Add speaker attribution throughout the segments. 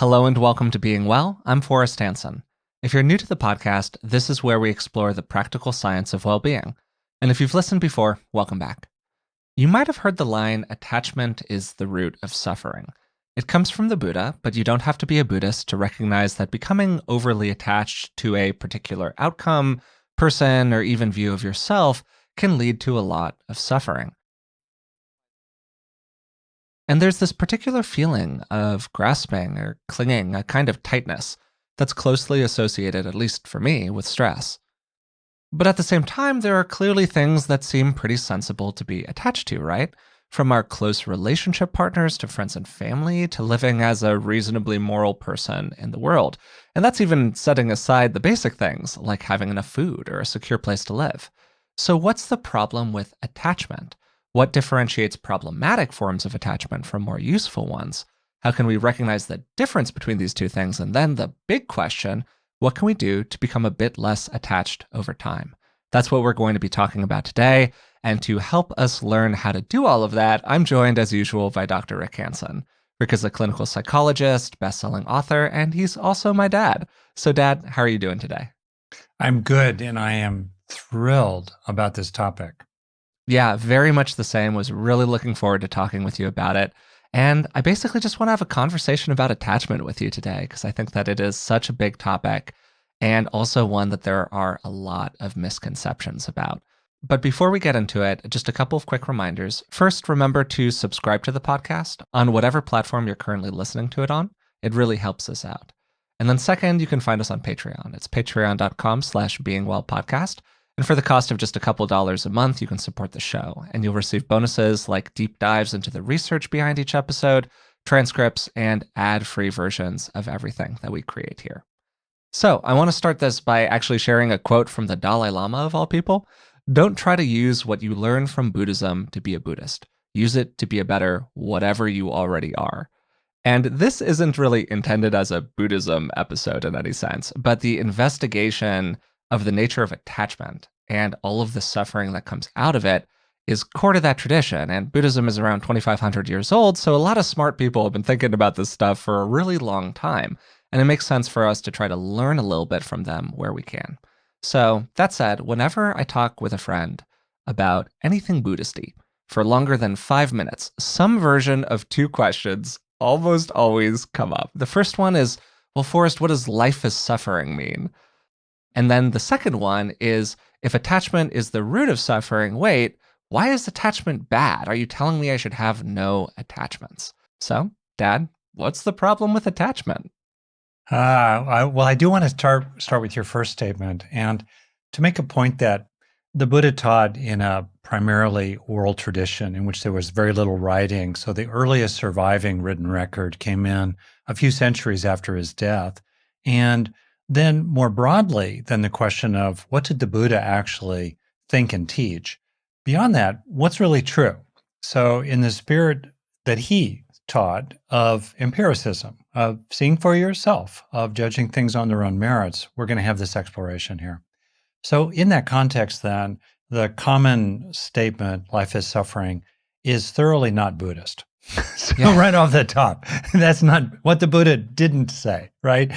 Speaker 1: Hello and welcome to Being Well. I'm Forrest Hanson. If you're new to the podcast, this is where we explore the practical science of well-being. And if you've listened before, welcome back. You might have heard the line, attachment is the root of suffering. It comes from the Buddha, but you don't have to be a Buddhist to recognize that becoming overly attached to a particular outcome, person, or even view of yourself can lead to a lot of suffering. And there's this particular feeling of grasping or clinging, a kind of tightness that's closely associated, at least for me, with stress. But at the same time, there are clearly things that seem pretty sensible to be attached to, right? From our close relationship partners to friends and family to living as a reasonably moral person in the world. And that's even setting aside the basic things like having enough food or a secure place to live. So, what's the problem with attachment? What differentiates problematic forms of attachment from more useful ones? How can we recognize the difference between these two things? And then the big question, what can we do to become a bit less attached over time? That's what we're going to be talking about today. And to help us learn how to do all of that, I'm joined as usual by Dr. Rick Hanson. Rick is a clinical psychologist, best-selling author, and he's also my dad. So Dad, how are you doing today?
Speaker 2: I'm good, and I am thrilled about this topic.
Speaker 1: Yeah, very much the same. Was really looking forward to talking with you about it. And I basically just want to have a conversation about attachment with you today because I think that it is such a big topic and also one that there are a lot of misconceptions about. But before we get into it, just a couple of quick reminders. First, remember to subscribe to the podcast on whatever platform you're currently listening to it on. It really helps us out. And then second, you can find us on Patreon. It's patreon.com/beingwellpodcast. And for the cost of just a couple dollars a month, you can support the show, and you'll receive bonuses like deep dives into the research behind each episode, transcripts, and ad-free versions of everything that we create here. So I want to start this by actually sharing a quote from the Dalai Lama of all people. Don't try to use what you learn from Buddhism to be a Buddhist. Use it to be a better whatever you already are. And this isn't really intended as a Buddhism episode in any sense, but the investigation of the nature of attachment and all of the suffering that comes out of it is core to that tradition. And Buddhism is around 2,500 years old, so a lot of smart people have been thinking about this stuff for a really long time. And it makes sense for us to try to learn a little bit from them where we can. So that said, whenever I talk with a friend about anything Buddhisty for longer than 5 minutes, some version of two questions almost always come up. The first one is, well, Forrest, what does life is suffering mean? And then the second one is, if attachment is the root of suffering, wait, why is attachment bad? Are you telling me I should have no attachments? So, Dad, what's the problem with attachment?
Speaker 2: I do want to start with your first statement, and to make a point that the Buddha taught in a primarily oral tradition in which there was very little writing. So the earliest surviving written record came in a few centuries after his death. And then more broadly than the question of what did the Buddha actually think and teach, beyond that, what's really true? So in the spirit that he taught of empiricism, of seeing for yourself, of judging things on their own merits, we're going to have this exploration here. So in that context, then, the common statement, life is suffering, is thoroughly not Buddhist. So right off the top, that's not what the Buddha didn't say, right?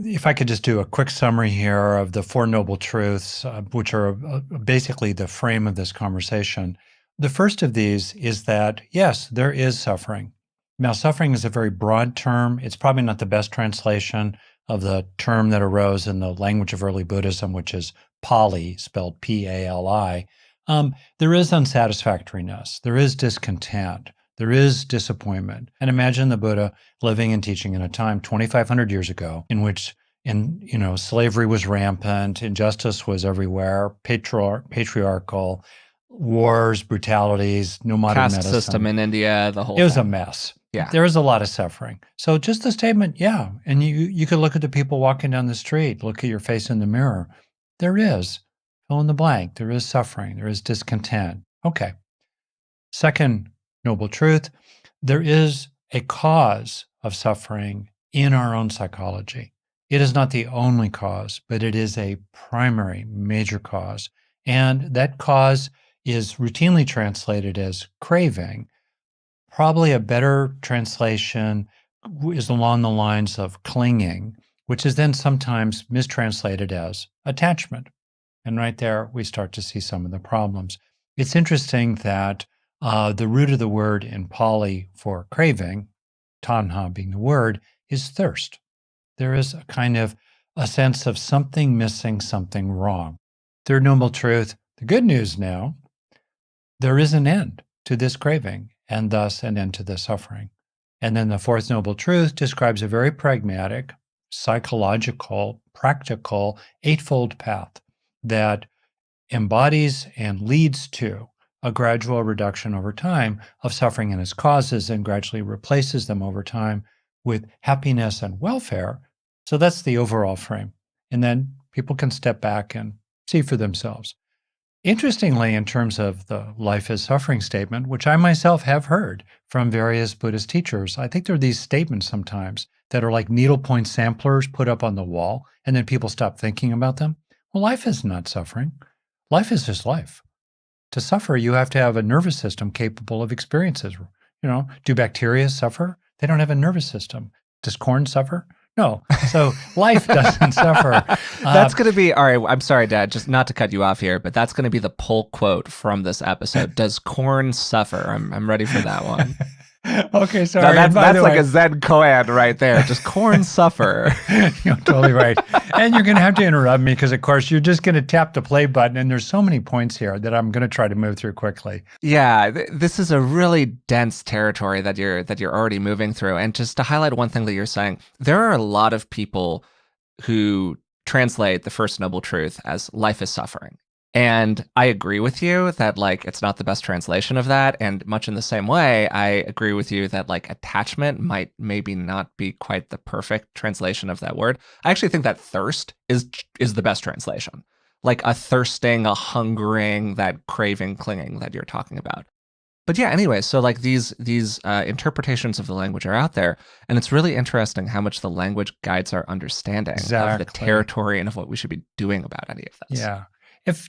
Speaker 2: If I could just do a quick summary here of the Four Noble Truths, which are basically the frame of this conversation. The first of these is that, yes, there is suffering. Now, suffering is a very broad term. It's probably not the best translation of the term that arose in the language of early Buddhism, which is Pali, spelled P-A-L-I. There is unsatisfactoriness. There is discontent. There is disappointment. And imagine the Buddha living and teaching in a time 2,500 years ago in which slavery was rampant, injustice was everywhere, patriarchal, wars, brutalities, no modern
Speaker 1: Caste
Speaker 2: medicine.
Speaker 1: system in India, the whole
Speaker 2: It was
Speaker 1: thing.
Speaker 2: a mess.
Speaker 1: Yeah.
Speaker 2: There is a lot of suffering. So just the statement, yeah. And you could look at the people walking down the street, look at your face in the mirror. There is, fill in the blank, there is suffering, there is discontent. Okay. Second noble truth, there is a cause of suffering in our own psychology. It is not the only cause, but it is a primary major cause. And that cause is routinely translated as craving. Probably a better translation is along the lines of clinging, which is then sometimes mistranslated as attachment. And right there, we start to see some of the problems. It's interesting that the root of the word in Pali for craving, tanha being the word, is thirst. There is a kind of a sense of something missing, something wrong. Third noble truth, the good news now, there is an end to this craving and thus an end to the suffering. And then the fourth noble truth describes a very pragmatic, psychological, practical, eightfold path that embodies and leads to a gradual reduction over time of suffering and its causes and gradually replaces them over time with happiness and welfare. So that's the overall frame. And then people can step back and see for themselves. Interestingly, in terms of the life is suffering statement, which I myself have heard from various Buddhist teachers, I think there are these statements sometimes that are like needlepoint samplers put up on the wall, and then people stop thinking about them. Well, life is not suffering. Life is just life. To suffer, you have to have a nervous system capable of experiences. Do bacteria suffer? They don't have a nervous system. Does corn suffer? No. So life doesn't suffer.
Speaker 1: That's going to be, all right, I'm sorry, Dad, just not to cut you off here, but that's going to be the poll quote from this episode. Does corn suffer? I'm ready for that one.
Speaker 2: Okay, sorry.
Speaker 1: That's like a Zen koan right there. Does corn suffer?
Speaker 2: You're totally right. And you're going to have to interrupt me because, of course, you're just going to tap the play button. And there's so many points here that I'm going to try to move through quickly.
Speaker 1: Yeah, this is a really dense territory that you're already moving through. And just to highlight one thing that you're saying, there are a lot of people who translate the first noble truth as life is suffering. And I agree with you that like it's not the best translation of that. And much in the same way, I agree with you that like attachment might maybe not be quite the perfect translation of that word. I actually think that thirst is the best translation. Like a thirsting, a hungering, that craving, clinging that you're talking about. But yeah, anyway, so like these interpretations of the language are out there, and it's really interesting how much the language guides our understanding of the territory and of what we should be doing about any of this.
Speaker 2: Yeah.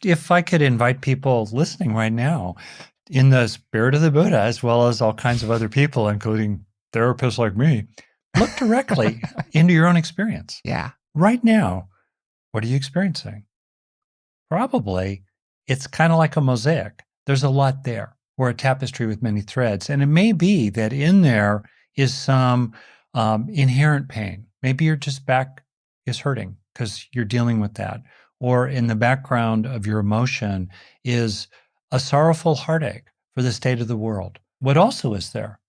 Speaker 2: If I could invite people listening right now, in the spirit of the Buddha, as well as all kinds of other people, including therapists like me, look directly into your own experience.
Speaker 1: Yeah.
Speaker 2: Right now, what are you experiencing? Probably it's kind of like a mosaic. There's a lot there, or a tapestry with many threads. And it may be that in there is some inherent pain. Maybe your just back is hurting because you're dealing with that. Or in the background of your emotion is a sorrowful heartache for the state of the world. What also is there?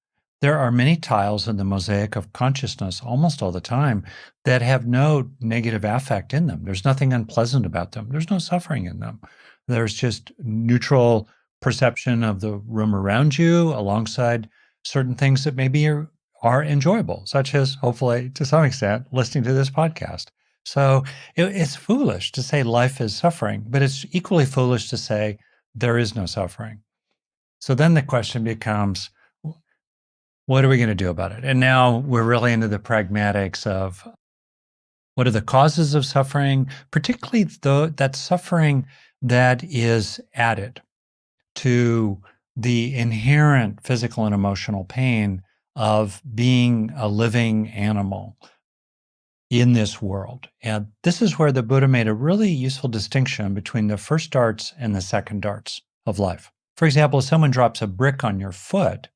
Speaker 2: There are many tiles in the mosaic of consciousness almost all the time that have no negative affect in them. There's nothing unpleasant about them. There's no suffering in them. There's just neutral perception of the room around you alongside certain things that maybe are enjoyable, such as hopefully to some extent listening to this podcast. So it's foolish to say life is suffering, but it's equally foolish to say there is no suffering. So then the question becomes, what are we going to do about it? And now we're really into the pragmatics of what are the causes of suffering, particularly that suffering that is added to the inherent physical and emotional pain of being a living animal in this world. And this is where the Buddha made a really useful distinction between the first darts and the second darts of life. For example, if someone drops a brick on your foot,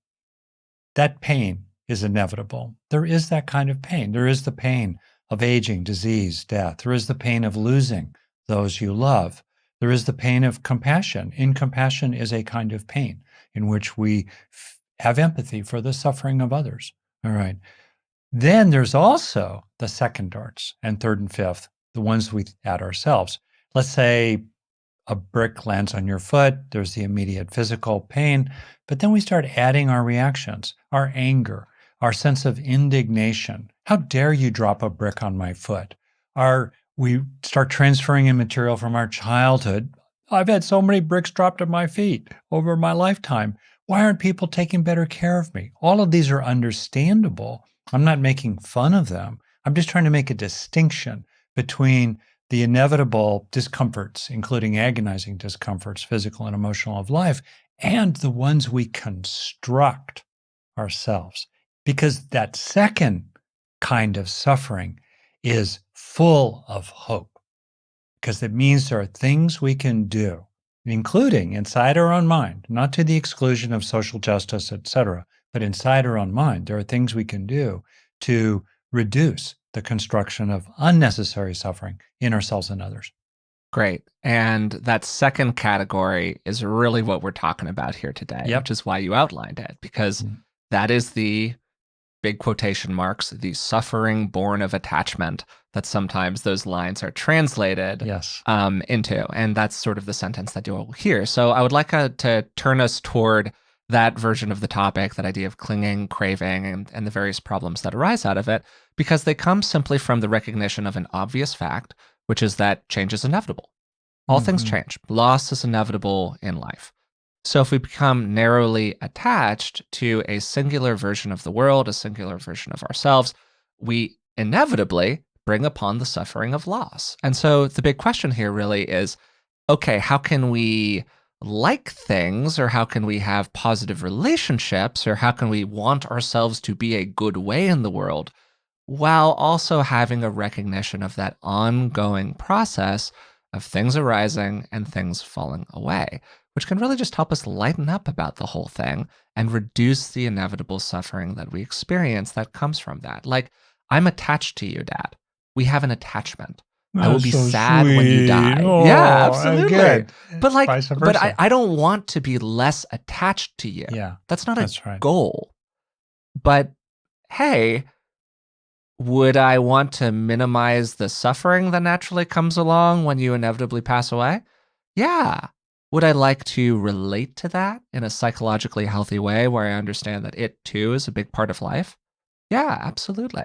Speaker 2: that pain is inevitable. There is that kind of pain. There is the pain of aging, disease, death. There is the pain of losing those you love. There is the pain of compassion. Incompassion is a kind of pain in which we have empathy for the suffering of others. All right. Then there's also the second darts and third and fifth, the ones we add ourselves. Let's say a brick lands on your foot, there's the immediate physical pain, but then we start adding our reactions, our anger, our sense of indignation. How dare you drop a brick on my foot? We start transferring in material from our childhood. I've had so many bricks dropped at my feet over my lifetime. Why aren't people taking better care of me? All of these are understandable. I'm not making fun of them. I'm just trying to make a distinction between the inevitable discomforts, including agonizing discomforts, physical and emotional of life, and the ones we construct ourselves. because that second kind of suffering is full of hope, because it means there are things we can do, including inside our own mind, not to the exclusion of social justice, etc., but inside our own mind, there are things we can do to reduce the construction of unnecessary suffering in ourselves and others.
Speaker 1: Great. And that second category is really what we're talking about here today,
Speaker 2: Yep.
Speaker 1: which is why you outlined it, because that is the big quotation marks, the suffering born of attachment that sometimes those lines are translated
Speaker 2: Yes.
Speaker 1: Into. And that's sort of the sentence that you'll hear. So I would like to turn us toward that version of the topic, that idea of clinging, craving, and the various problems that arise out of it, because they come simply from the recognition of an obvious fact, which is that change is inevitable. All things change. Loss is inevitable in life. So if we become narrowly attached to a singular version of the world, a singular version of ourselves, we inevitably bring upon the suffering of loss. And so the big question here really is, okay, how can we like things, or how can we have positive relationships, or how can we want ourselves to be a good way in the world, while also having a recognition of that ongoing process of things arising and things falling away, which can really just help us lighten up about the whole thing and reduce the inevitable suffering that we experience that comes from that. Like, I'm attached to you, Dad. We have an attachment. I will
Speaker 2: That's
Speaker 1: be
Speaker 2: so
Speaker 1: sad when you
Speaker 2: sweet.
Speaker 1: die. Yeah,
Speaker 2: Oh,
Speaker 1: absolutely.
Speaker 2: good.
Speaker 1: But like,
Speaker 2: Vice
Speaker 1: but
Speaker 2: versa.
Speaker 1: I don't want to be less attached to you.
Speaker 2: Yeah,
Speaker 1: That's not a
Speaker 2: that's right.
Speaker 1: goal. But hey, would I want to minimize the suffering that naturally comes along when you inevitably pass away? Yeah. Would I like to relate to that in a psychologically healthy way where I understand that it too is a big part of life? Yeah, absolutely.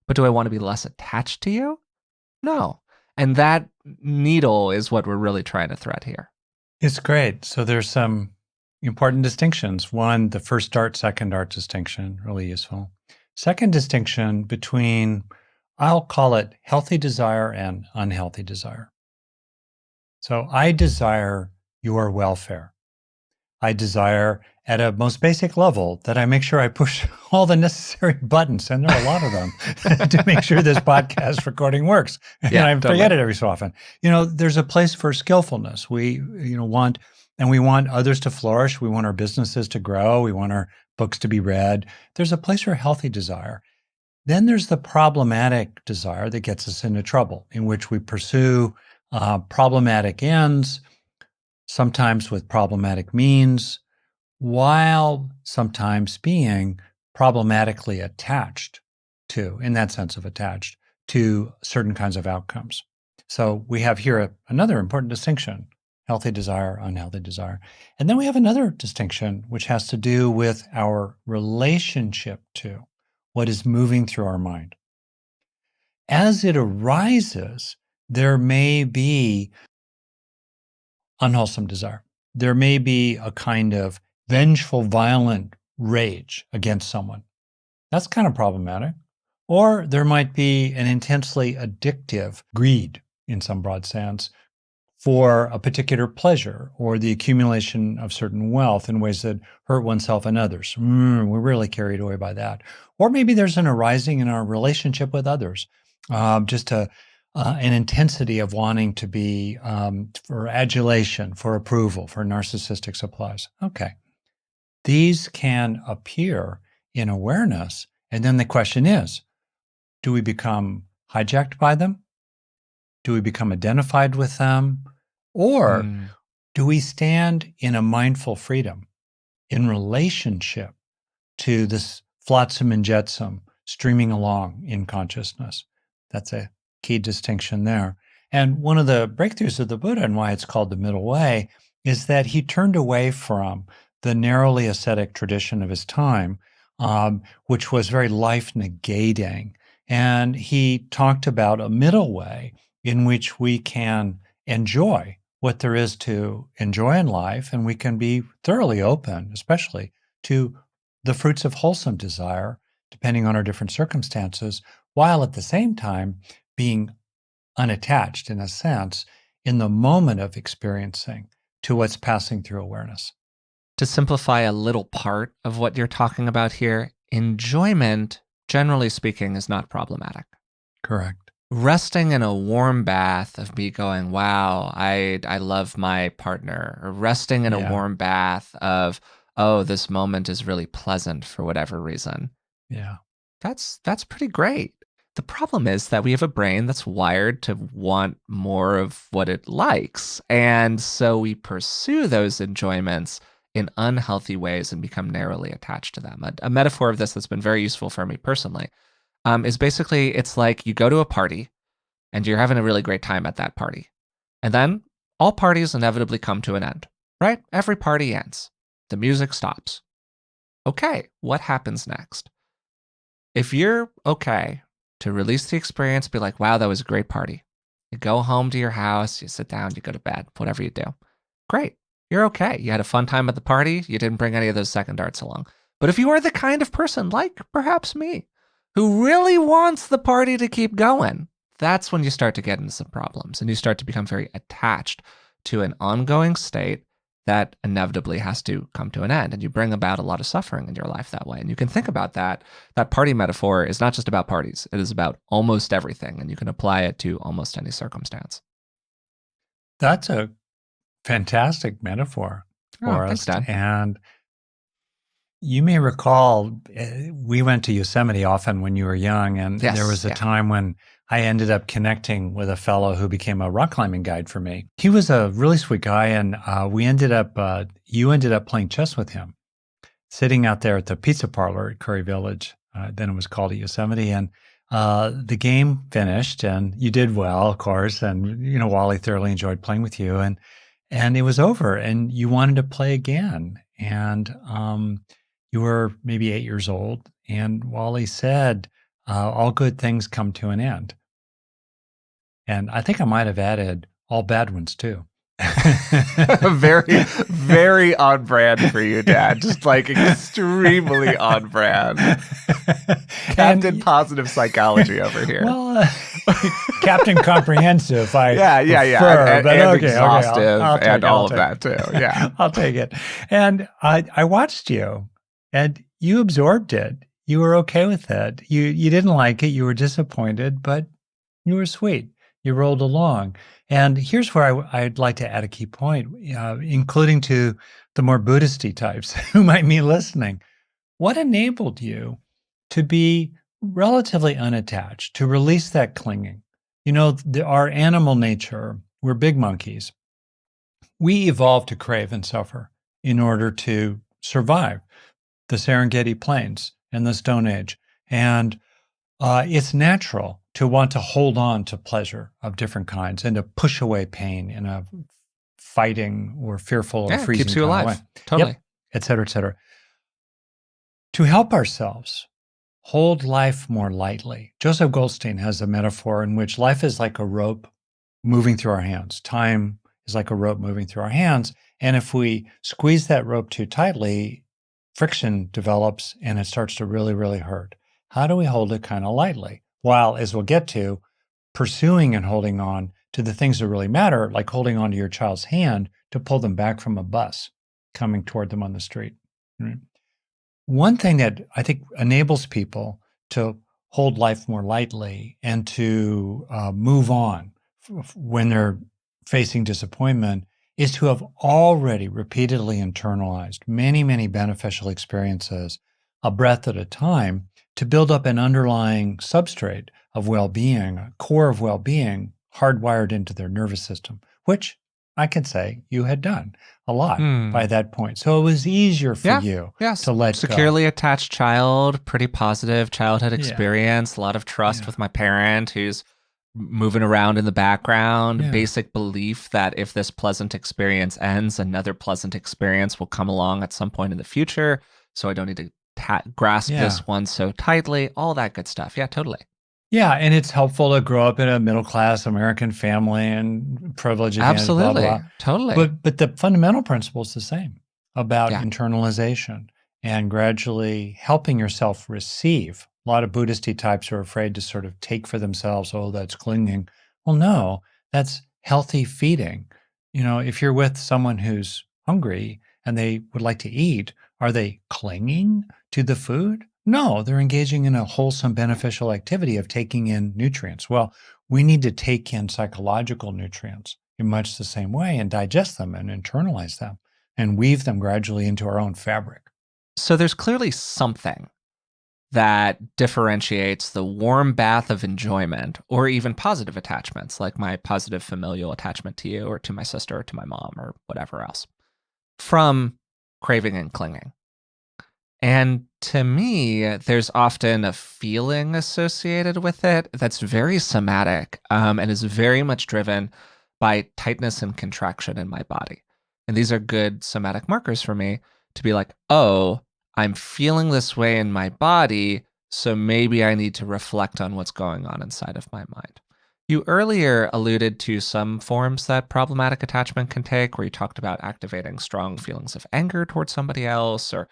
Speaker 1: But do I want to be less attached to you? No. And that needle is what we're really trying to thread here.
Speaker 2: It's great. So there's some important distinctions. One, the first art, second art distinction, really useful. Second distinction between, I'll call it healthy desire and unhealthy desire. So I desire your welfare. I desire at a most basic level that I make sure I push all the necessary buttons, and there are a lot of them, to make sure this podcast recording works. And
Speaker 1: Yeah,
Speaker 2: I
Speaker 1: totally.
Speaker 2: forget it every so often. There's a place for skillfulness. We, we want others to flourish. We want our businesses to grow. We want our books to be read. There's a place for healthy desire. Then there's the problematic desire that gets us into trouble, in which we pursue problematic ends, sometimes with problematic means, while sometimes being problematically attached to, in that sense of attached, to certain kinds of outcomes. So we have here another important distinction: healthy desire, unhealthy desire. And then we have another distinction, which has to do with our relationship to what is moving through our mind. As it arises, there may be unwholesome desire. There may be a kind of vengeful, violent rage against someone. That's kind of problematic. Or there might be an intensely addictive greed, in some broad sense, for a particular pleasure or the accumulation of certain wealth in ways that hurt oneself and others. We're really carried away by that. Or maybe there's an arising in our relationship with others, just an intensity of wanting to be for adulation, for approval, for narcissistic supplies. Okay. These can appear in awareness. And then the question is, do we become hijacked by them? Do we become identified with them? Or do we stand in a mindful freedom in relationship to this flotsam and jetsam streaming along in consciousness? That's a key distinction there. And one of the breakthroughs of the Buddha, and why it's called the middle way, is that he turned away from the narrowly ascetic tradition of his time, which was very life negating. And he talked about a middle way in which we can enjoy what there is to enjoy in life, and we can be thoroughly open, especially to the fruits of wholesome desire, depending on our different circumstances, while at the same time being unattached, in a sense, in the moment of experiencing to what's passing through awareness.
Speaker 1: To simplify a little part of what you're talking about here, Enjoyment, generally speaking, is not problematic.
Speaker 2: Correct.
Speaker 1: Resting in a warm bath of me going, wow, I love my partner, or resting in a
Speaker 2: Yeah.
Speaker 1: warm bath of, oh, this moment is really pleasant for whatever reason.
Speaker 2: Yeah.
Speaker 1: That's pretty great. The problem is that we have a brain that's wired to want more of what it likes. And so we pursue those enjoyments in unhealthy ways and become narrowly attached to them. A metaphor of this that's been very useful for me personally is basically it's like you go to a party and you're having a really great time at that party. And then all parties inevitably come to an end, right? Every party ends. The music stops. Okay, what happens next? If you're okay to release the experience, be like, wow, that was a great party. You go home to your house, you sit down, you go to bed, whatever you do. Great. You're okay. You had a fun time at the party. You didn't bring any of those second darts along. But if you are the kind of person, like perhaps me, who really wants the party to keep going, that's when you start to get into some problems and you start to become very attached to an ongoing state that inevitably has to come to an end. And you bring about a lot of suffering in your life that way. And you can think about that. That party metaphor is not just about parties, it is about almost everything. And you can apply it to almost any circumstance.
Speaker 2: That's a fantastic metaphor,
Speaker 1: Oh, thanks,
Speaker 2: Forrest.
Speaker 1: Dad.
Speaker 2: And you may recall we went to Yosemite often when you were young, and there
Speaker 1: Yes.
Speaker 2: was a
Speaker 1: Yeah.
Speaker 2: time when I ended up connecting with a fellow who became a rock climbing guide for me. He was a really sweet guy, and you ended up playing chess with him, sitting out there at the pizza parlor at Curry Village. Then it was called at Yosemite, and the game finished, and you did well, of course. And Wally thoroughly enjoyed playing with you, and it was over, and you wanted to play again, and you were maybe 8 years old, and Wally said, "All good things come to an end." And I think I might have added, "All bad ones too."
Speaker 1: Very, very on brand for you, Dad. Just like extremely on brand. Captain Positive Psychology over here.
Speaker 2: Well, Captain Comprehensive,
Speaker 1: yeah,
Speaker 2: prefer,
Speaker 1: and
Speaker 2: but okay,
Speaker 1: exhaustive,
Speaker 2: I'll take
Speaker 1: and
Speaker 2: it,
Speaker 1: all of that too. Yeah,
Speaker 2: I'll take it. And I watched you, and you absorbed it. You were okay with it. You didn't like it. You were disappointed, but you were sweet. You rolled along. And here's where I'd like to add a key point, including to the more Buddhisty types who might be listening. What enabled you to be relatively unattached, to release that clinging? Our animal nature, we're big monkeys. We evolved to crave and suffer in order to survive the Serengeti Plains and the Stone Age. And it's natural to want to hold on to pleasure of different kinds and to push away pain in a fighting or fearful or
Speaker 1: yeah, it
Speaker 2: freezing
Speaker 1: keeps you
Speaker 2: kind of
Speaker 1: alive.
Speaker 2: way.
Speaker 1: Totally.
Speaker 2: Yep, et cetera, et cetera. To help ourselves hold life more lightly, Joseph Goldstein has a metaphor in which life is like a rope moving through our hands. Time is like a rope moving through our hands. And if we squeeze that rope too tightly, friction develops and it starts to really, really hurt. How do we hold it kind of lightly? While, as we'll get to, pursuing and holding on to the things that really matter, like holding on to your child's hand to pull them back from a bus coming toward them on the street. Right? One thing that I think enables people to hold life more lightly and to move on when they're facing disappointment is to have already repeatedly internalized many, many beneficial experiences, a breath at a time, to build up an underlying substrate of well-being, a core of well-being hardwired into their nervous system, which I can say you had done a lot by that point. So it was easier for you to let
Speaker 1: securely
Speaker 2: go.
Speaker 1: attached child, pretty positive childhood experience, a lot of trust with my parent who's moving around in the background, basic belief that if this pleasant experience ends, another pleasant experience will come along at some point in the future. So I don't need to grasp this one so tightly, all that good stuff. Yeah, totally.
Speaker 2: Yeah, and it's helpful to grow up in a middle-class American family and privilege advantage,
Speaker 1: Absolutely.
Speaker 2: blah, blah.
Speaker 1: Totally.
Speaker 2: But the fundamental principle is the same about internalization and gradually helping yourself receive. A lot of Buddhisty types are afraid to sort of take for themselves, oh, that's clinging. Well, no, that's healthy feeding. If you're with someone who's hungry and they would like to eat, are they clinging to the food? No, they're engaging in a wholesome, beneficial activity of taking in nutrients. Well, we need to take in psychological nutrients in much the same way and digest them and internalize them and weave them gradually into our own fabric.
Speaker 1: So there's clearly something that differentiates the warm bath of enjoyment or even positive attachments, like my positive familial attachment to you or to my sister or to my mom or whatever else, from craving and clinging. And to me, there's often a feeling associated with it that's very somatic and is very much driven by tightness and contraction in my body. And these are good somatic markers for me to be like, oh, I'm feeling this way in my body. So maybe I need to reflect on what's going on inside of my mind. You earlier alluded to some forms that problematic attachment can take, where you talked about activating strong feelings of anger towards somebody else or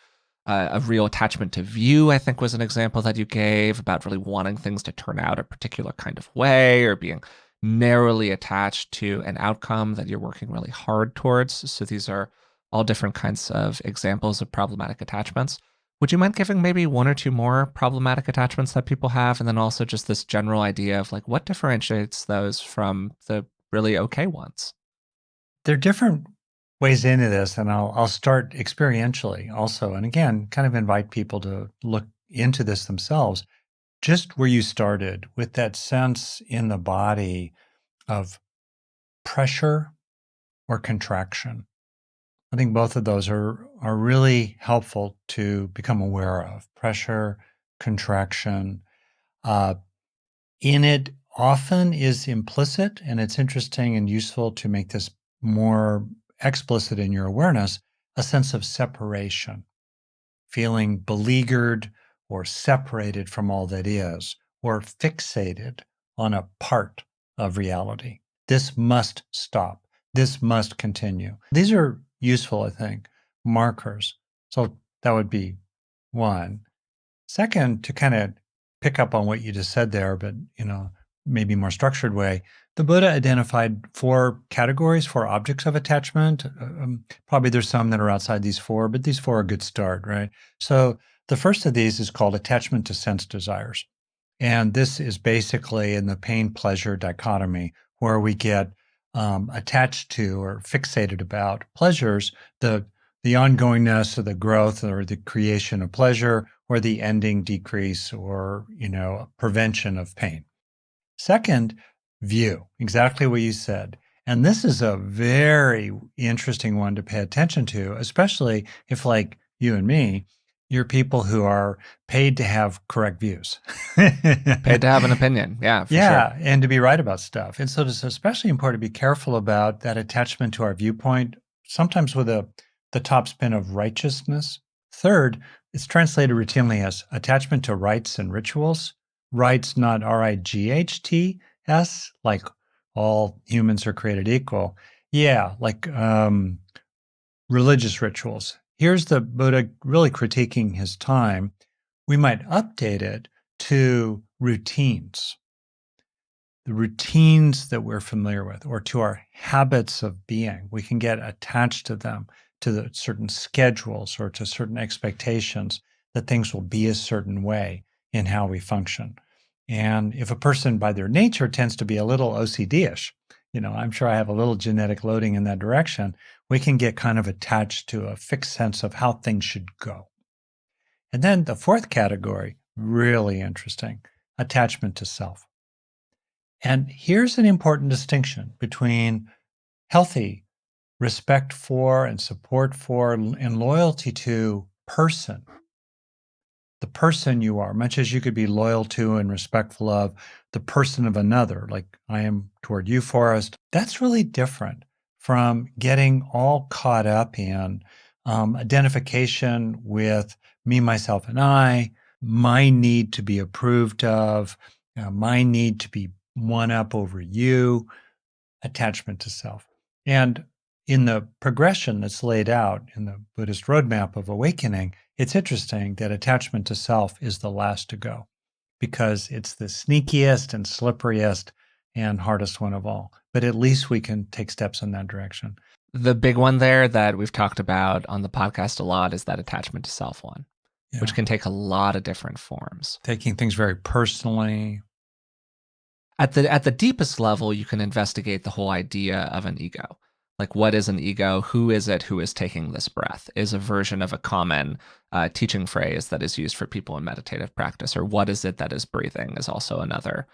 Speaker 1: a real attachment to view, I think, was an example that you gave about really wanting things to turn out a particular kind of way or being narrowly attached to an outcome that you're working really hard towards. So these are all different kinds of examples of problematic attachments. Would you mind giving maybe one or two more problematic attachments that people have? And then also just this general idea of like what differentiates those from the really okay ones?
Speaker 2: There are different ways into this, and I'll start experientially also. And again, kind of invite people to look into this themselves. Just where you started with that sense in the body of pressure or contraction. I think both of those are really helpful to become aware of. Pressure, contraction. Uh, in it often is implicit, and it's interesting and useful to make this more explicit in your awareness, a sense of separation, feeling beleaguered or separated from all that is, or fixated on a part of reality. This must stop. This must continue. These are useful, I think, markers. So that would be one. Second, to kind of pick up on what you just said there, but maybe more structured way, the Buddha identified four categories, four objects of attachment. Probably there's some that are outside these four, but these four are a good start, right? So the first of these is called attachment to sense desires. And this is basically in the pain pleasure dichotomy where we get attached to or fixated about pleasures, the ongoingness of the growth or the creation of pleasure or the ending decrease or prevention of pain. Second, view, exactly what you said. And this is a very interesting one to pay attention to, especially if, like you and me, you're people who are paid to have correct views.
Speaker 1: Paid to have an opinion. Yeah, for sure.
Speaker 2: Yeah, and to be right about stuff. And so it's especially important to be careful about that attachment to our viewpoint, sometimes with the top spin of righteousness. Third, it's translated routinely as attachment to rites and rituals. Rights, not RIGHTS, like all humans are created equal. Yeah, like religious rituals. Here's the Buddha really critiquing his time. We might update it to routines, the routines that we're familiar with, or to our habits of being. We can get attached to them, to the certain schedules or to certain expectations that things will be a certain way in how we function. And if a person by their nature tends to be a little OCD-ish, I'm sure I have a little genetic loading in that direction, we can get kind of attached to a fixed sense of how things should go. And then the fourth category, really interesting, attachment to self. And here's an important distinction between healthy respect for and support for and loyalty to person, the person you are, much as you could be loyal to and respectful of the person of another, like I am toward you, Forrest. That's really different from getting all caught up in identification with me, myself, and I, my need to be approved of, my need to be one up over you, attachment to self. And in the progression that's laid out in the Buddhist roadmap of awakening, it's interesting that attachment to self is the last to go because it's the sneakiest and slipperiest and hardest one of all. But at least we can take steps in that direction.
Speaker 1: The big one there that we've talked about on the podcast a lot is that attachment to self one. which
Speaker 2: Yeah.
Speaker 1: can take a lot of different forms.
Speaker 2: Taking things very personally.
Speaker 1: At the deepest level, you can investigate the whole idea of an ego. Like, what is an ego? Who is it who is taking this breath? Is a version of a common teaching phrase that is used for people in meditative practice, or what is it that is breathing? Is also another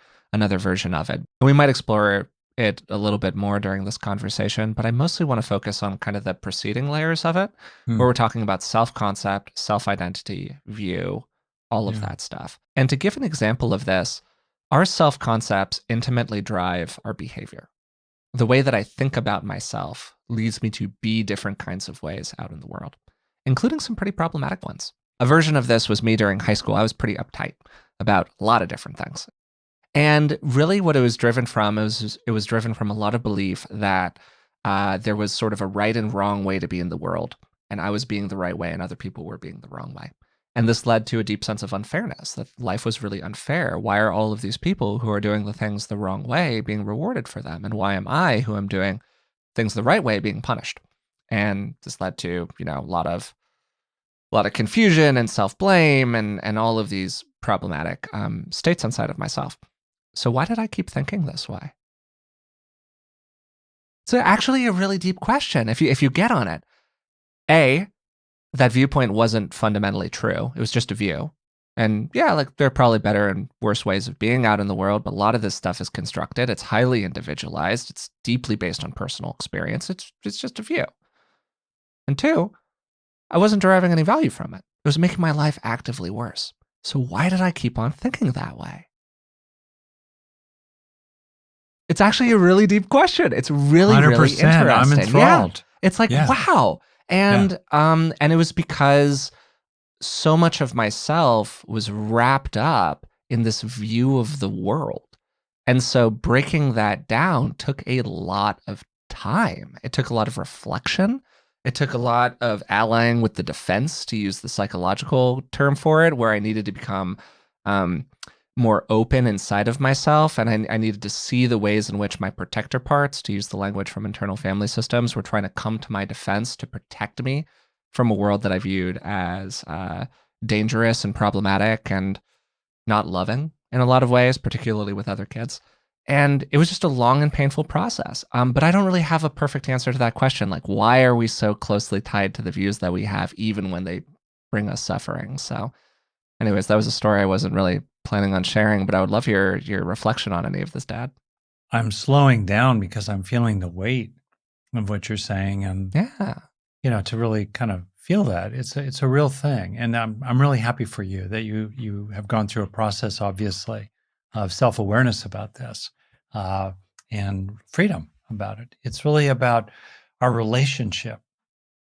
Speaker 1: version of it. We might explore it a little bit more during this conversation, but I mostly want to focus on kind of the preceding layers of it,
Speaker 2: Hmm.
Speaker 1: where we're talking about self-concept, self-identity, view, all of
Speaker 2: Yeah.
Speaker 1: that stuff. And to give an example of this, our self-concepts intimately drive our behavior. The way that I think about myself leads me to be different kinds of ways out in the world, including some pretty problematic ones. A version of this was me during high school. I was pretty uptight about a lot of different things. And really what it was driven from, it was driven from a lot of belief that there was sort of a right and wrong way to be in the world. And I was being the right way and other people were being the wrong way. And this led to a deep sense of unfairness, that life was really unfair. Why are all of these people who are doing the things the wrong way being rewarded for them? And why am I, who am doing things the right way, being punished? And this led to, a lot of confusion and self-blame and all of these problematic states inside of myself. So why did I keep thinking this way? It's actually a really deep question. If you get on it, A, that viewpoint wasn't fundamentally true. It was just a view. And yeah, like there are probably better and worse ways of being out in the world, but a lot of this stuff is constructed. It's highly individualized. It's deeply based on personal experience. It's just a view. And two, I wasn't deriving any value from it. It was making my life actively worse. So why did I keep on thinking that way? It's actually a really deep question. It's really, really
Speaker 2: 100%.
Speaker 1: interesting.
Speaker 2: I'm enthralled.
Speaker 1: Yeah. It's like,
Speaker 2: Yeah.
Speaker 1: wow. And it was because so much of myself was wrapped up in this view of the world. And so breaking that down took a lot of time. It took a lot of reflection. It took a lot of allying with the defense, to use the psychological term for it, where I needed to become more open inside of myself. And I needed to see the ways in which my protector parts, to use the language from internal family systems, were trying to come to my defense to protect me from a world that I viewed as dangerous and problematic and not loving in a lot of ways, particularly with other kids. And it was just a long and painful process. But I don't really have a perfect answer to that question. Like, why are we so closely tied to the views that we have, even when they bring us suffering? So anyways, that was a story I wasn't really planning on sharing, but I would love your reflection on any of this, Dad.
Speaker 2: I'm slowing down because I'm feeling the weight of what you're saying, and
Speaker 1: Yeah.
Speaker 2: to really kind of feel that it's a real thing. And I'm really happy for you that you have gone through a process, obviously, of self-awareness about this, and freedom about it. It's really about our relationship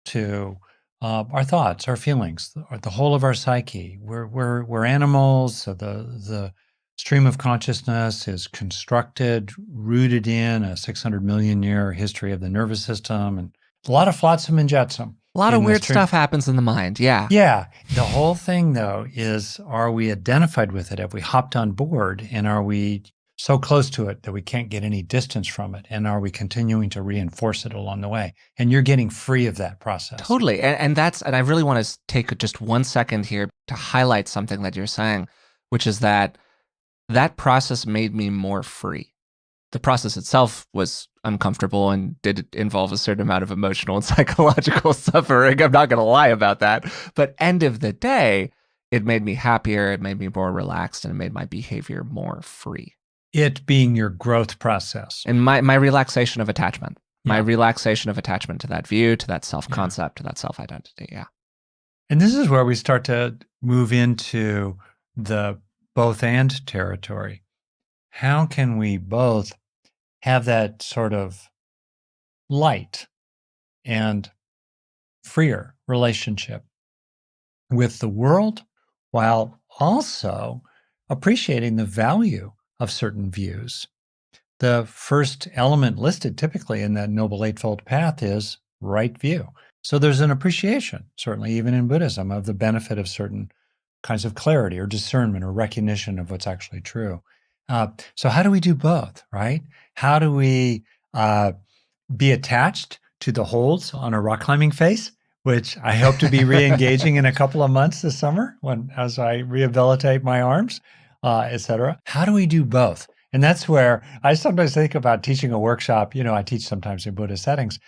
Speaker 2: to our thoughts, our feelings, the whole of our psyche. We're animals. So the stream of consciousness is constructed, rooted in a 600 million year history of the nervous system, and a lot of flotsam and jetsam.
Speaker 1: A lot of
Speaker 2: in the
Speaker 1: weird
Speaker 2: stream.
Speaker 1: stuff happens in the mind. Yeah.
Speaker 2: Yeah. The whole thing, though, is, are we identified with it? Have we hopped on board? And are we so close to it that we can't get any distance from it? And are we continuing to reinforce it along the way? And you're getting free of that process.
Speaker 1: Totally. And I really want to take just 1 second here to highlight something that you're saying, which is that process made me more free. The process itself was uncomfortable and did involve a certain amount of emotional and psychological suffering. I'm not going to lie about that. But end of the day, it made me happier, it made me more relaxed, and it made my behavior more free.
Speaker 2: It being your growth process.
Speaker 1: And my relaxation of attachment, my
Speaker 2: Yeah.
Speaker 1: relaxation of attachment to that view, to that self-concept, to that self-identity. Yeah.
Speaker 2: And this is where we start to move into the both and territory. How can we both have that sort of light and freer relationship with the world, while also appreciating the value of certain views? The first element listed typically in that Noble Eightfold Path is right view. So there's an appreciation, certainly even in Buddhism, of the benefit of certain kinds of clarity or discernment or recognition of what's actually true. So how do we do both, right? How do we be attached to the holds on a rock climbing face which I hope to be re-engaging in a couple of months this summer as I rehabilitate my arms, etc. How do we do both? And that's where I sometimes think about teaching a workshop. I teach sometimes in Buddhist settings.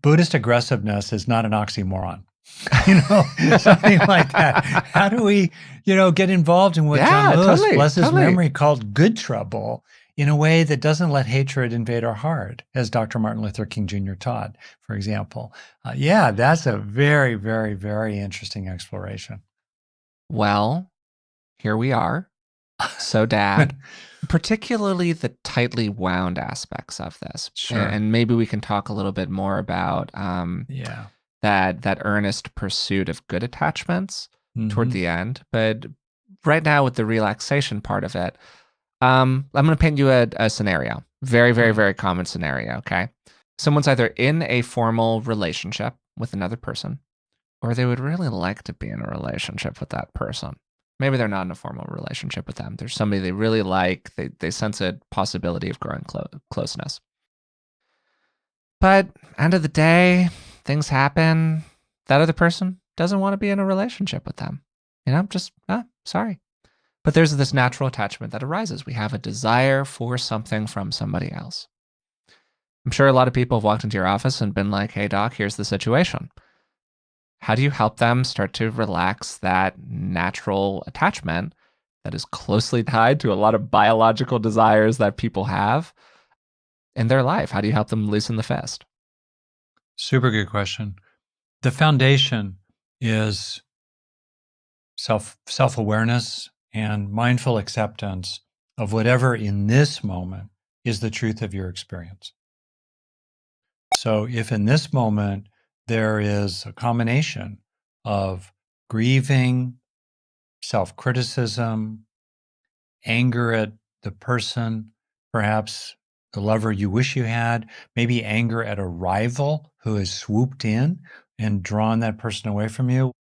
Speaker 2: Buddhist aggressiveness is not an oxymoron. Something like that. How do we, get involved in what John
Speaker 1: Yeah,
Speaker 2: Lewis,
Speaker 1: totally,
Speaker 2: bless his
Speaker 1: totally.
Speaker 2: memory, called good trouble in a way that doesn't let hatred invade our heart, as Dr. Martin Luther King Jr. taught, for example. Yeah, that's a very, very, very interesting exploration.
Speaker 1: Well, here we are. So, Dad, particularly the tightly wound aspects of this,
Speaker 2: Sure.
Speaker 1: and maybe we can talk a little bit more about
Speaker 2: Yeah.
Speaker 1: that earnest pursuit of good attachments toward
Speaker 2: Hmm.
Speaker 1: the end. But right now, with the relaxation part of it, I'm going to paint you a scenario. Very, very,
Speaker 2: Yeah.
Speaker 1: very common scenario. Okay, someone's either in a formal relationship with another person, or they would really like to be in a relationship with that person. Maybe they're not in a formal relationship with them. There's somebody they really like. They sense a possibility of growing closeness. But end of the day, things happen. That other person doesn't want to be in a relationship with them. Just sorry. But there's this natural attachment that arises. We have a desire for something from somebody else. I'm sure a lot of people have walked into your office and been like, "Hey, doc, here's the situation." How do you help them start to relax that natural attachment that is closely tied to a lot of biological desires that people have in their life? How do you help them loosen the fist?
Speaker 2: Super good question. The foundation is self-awareness and mindful acceptance of whatever in this moment is the truth of your experience. So if in this moment there is a combination of grieving, self-criticism, anger at the person, perhaps the lover you wish you had, maybe anger at a rival who has swooped in and drawn that person away from you.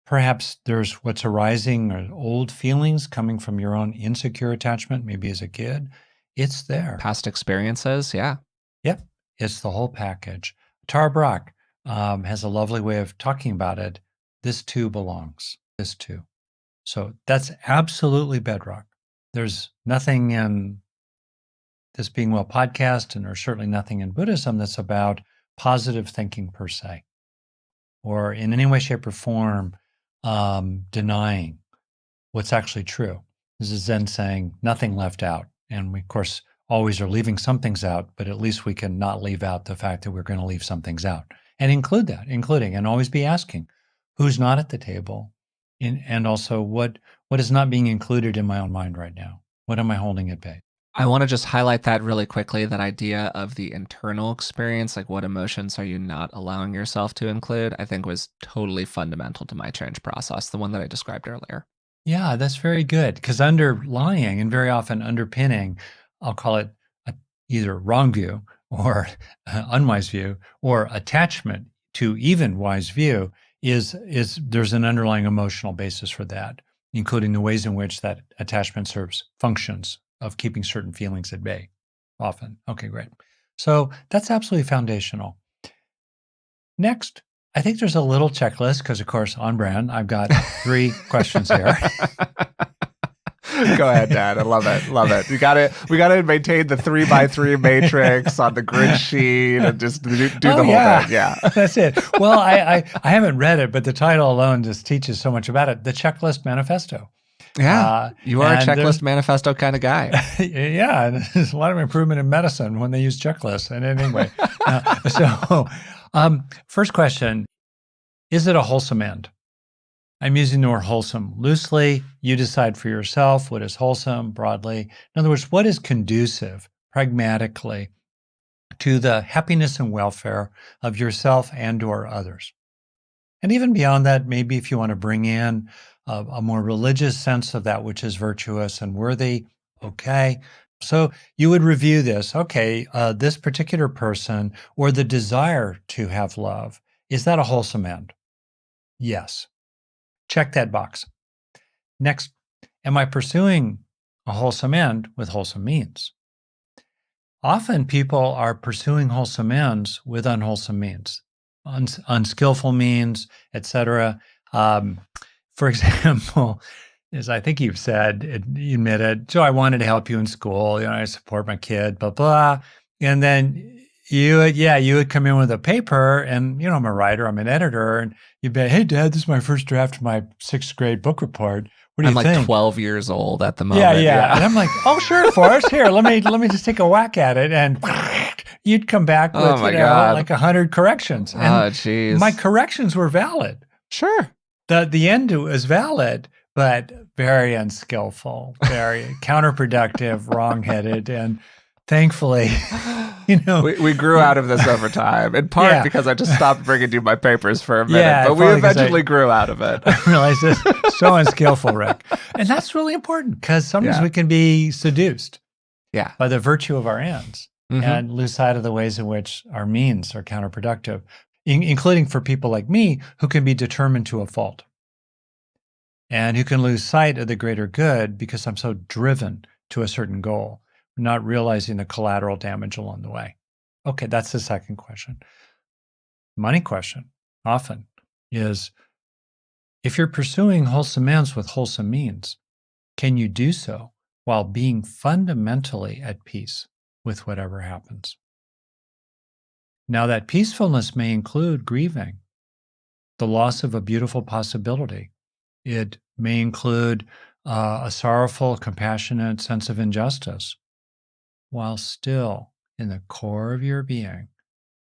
Speaker 2: Perhaps there's what's arising or old feelings coming from your own insecure attachment, maybe as a kid. It's there.
Speaker 1: Past experiences, yeah.
Speaker 2: Yep. It's the whole package. Tara Brach has a lovely way of talking about it. This too belongs. This too. So that's absolutely bedrock. There's nothing in this Being Well podcast, and there's certainly nothing in Buddhism that's about positive thinking per se, or in any way, shape, or form denying what's actually true. This is Zen saying nothing left out. And we, of course, always are leaving some things out, but at least we can not leave out the fact that we're going to leave some things out and include that, including and always be asking who's not at the table and also what is not being included in my own mind right now. What am I holding at bay?
Speaker 1: I want to just highlight that really quickly, that idea of the internal experience, like what emotions are you not allowing yourself to include, I think was totally fundamental to my change process, the one that I described earlier.
Speaker 2: Yeah, that's very good. Because underlying and very often underpinning, I'll call it either wrong view or unwise view or attachment to even wise view is there's an underlying emotional basis for that, including the ways in which that attachment serves functions of keeping certain feelings at bay. Often, okay, great. So that's absolutely foundational. Next, I think there's a little checklist because, of course, on brand, I've got 3 questions here.
Speaker 1: Go ahead, Dad. I love it. Love it. We got to maintain the 3x3 matrix on the grid sheet and just do the whole thing. Yeah.
Speaker 2: That's it. Well, I haven't read it, but the title alone just teaches so much about it. The Checklist Manifesto.
Speaker 1: Yeah. You are a
Speaker 2: and
Speaker 1: checklist manifesto kind of guy.
Speaker 2: Yeah, and there's a lot of improvement in medicine when they use checklists. And anyway, first question, is it a wholesome end? I'm using the word wholesome loosely. You decide for yourself what is wholesome broadly. In other words, what is conducive pragmatically to the happiness and welfare of yourself and or others. And even beyond that, maybe if you want to bring in a more religious sense of that which is virtuous and worthy, okay. So you would review this. Okay, this particular person or the desire to have love, is that a wholesome end? Yes. Check that box. Next, am I pursuing a wholesome end with wholesome means? Often people are pursuing wholesome ends with unwholesome means. unskillful means, etc. Um, for example, as I think you've said, you admitted, so I wanted to help you in school. I support my kid, blah blah, and then you would come in with a paper, and I'm a writer, I'm an editor, and you'd be, hey, Dad, this is my first draft of my sixth grade book report. What do
Speaker 1: I'm
Speaker 2: you
Speaker 1: like
Speaker 2: think?
Speaker 1: 12 years old at the
Speaker 2: Yeah,
Speaker 1: moment.
Speaker 2: yeah. And I'm like, oh, sure, Forrest, here, let me just take a whack at it. And you'd come back
Speaker 1: Oh
Speaker 2: with,
Speaker 1: my God.
Speaker 2: like 100 corrections. And
Speaker 1: Oh,
Speaker 2: my
Speaker 1: geez.
Speaker 2: corrections were valid.
Speaker 1: Sure.
Speaker 2: The end was valid, but very unskillful, very counterproductive, wrong-headed. And thankfully,
Speaker 1: We grew out of this over time, in part
Speaker 2: yeah,
Speaker 1: because I just stopped bringing you my papers for a minute,
Speaker 2: yeah,
Speaker 1: but we
Speaker 2: probably 'cause
Speaker 1: eventually grew out of it.
Speaker 2: I realized this so unskillful, Rick. And that's really important because sometimes
Speaker 1: Yeah.
Speaker 2: we can be seduced
Speaker 1: Yeah.
Speaker 2: by the virtue of our ends
Speaker 1: Mhm.
Speaker 2: and lose sight of the ways in which our means are counterproductive, including for people like me who can be determined to a fault and who can lose sight of the greater good because I'm so driven to a certain goal, not realizing the collateral damage along the way. Okay, that's the second question. Money question often is, if you're pursuing wholesome ends with wholesome means, can you do so while being fundamentally at peace with whatever happens? Now, that peacefulness may include grieving, the loss of a beautiful possibility. It may include a sorrowful, compassionate sense of injustice, while still in the core of your being,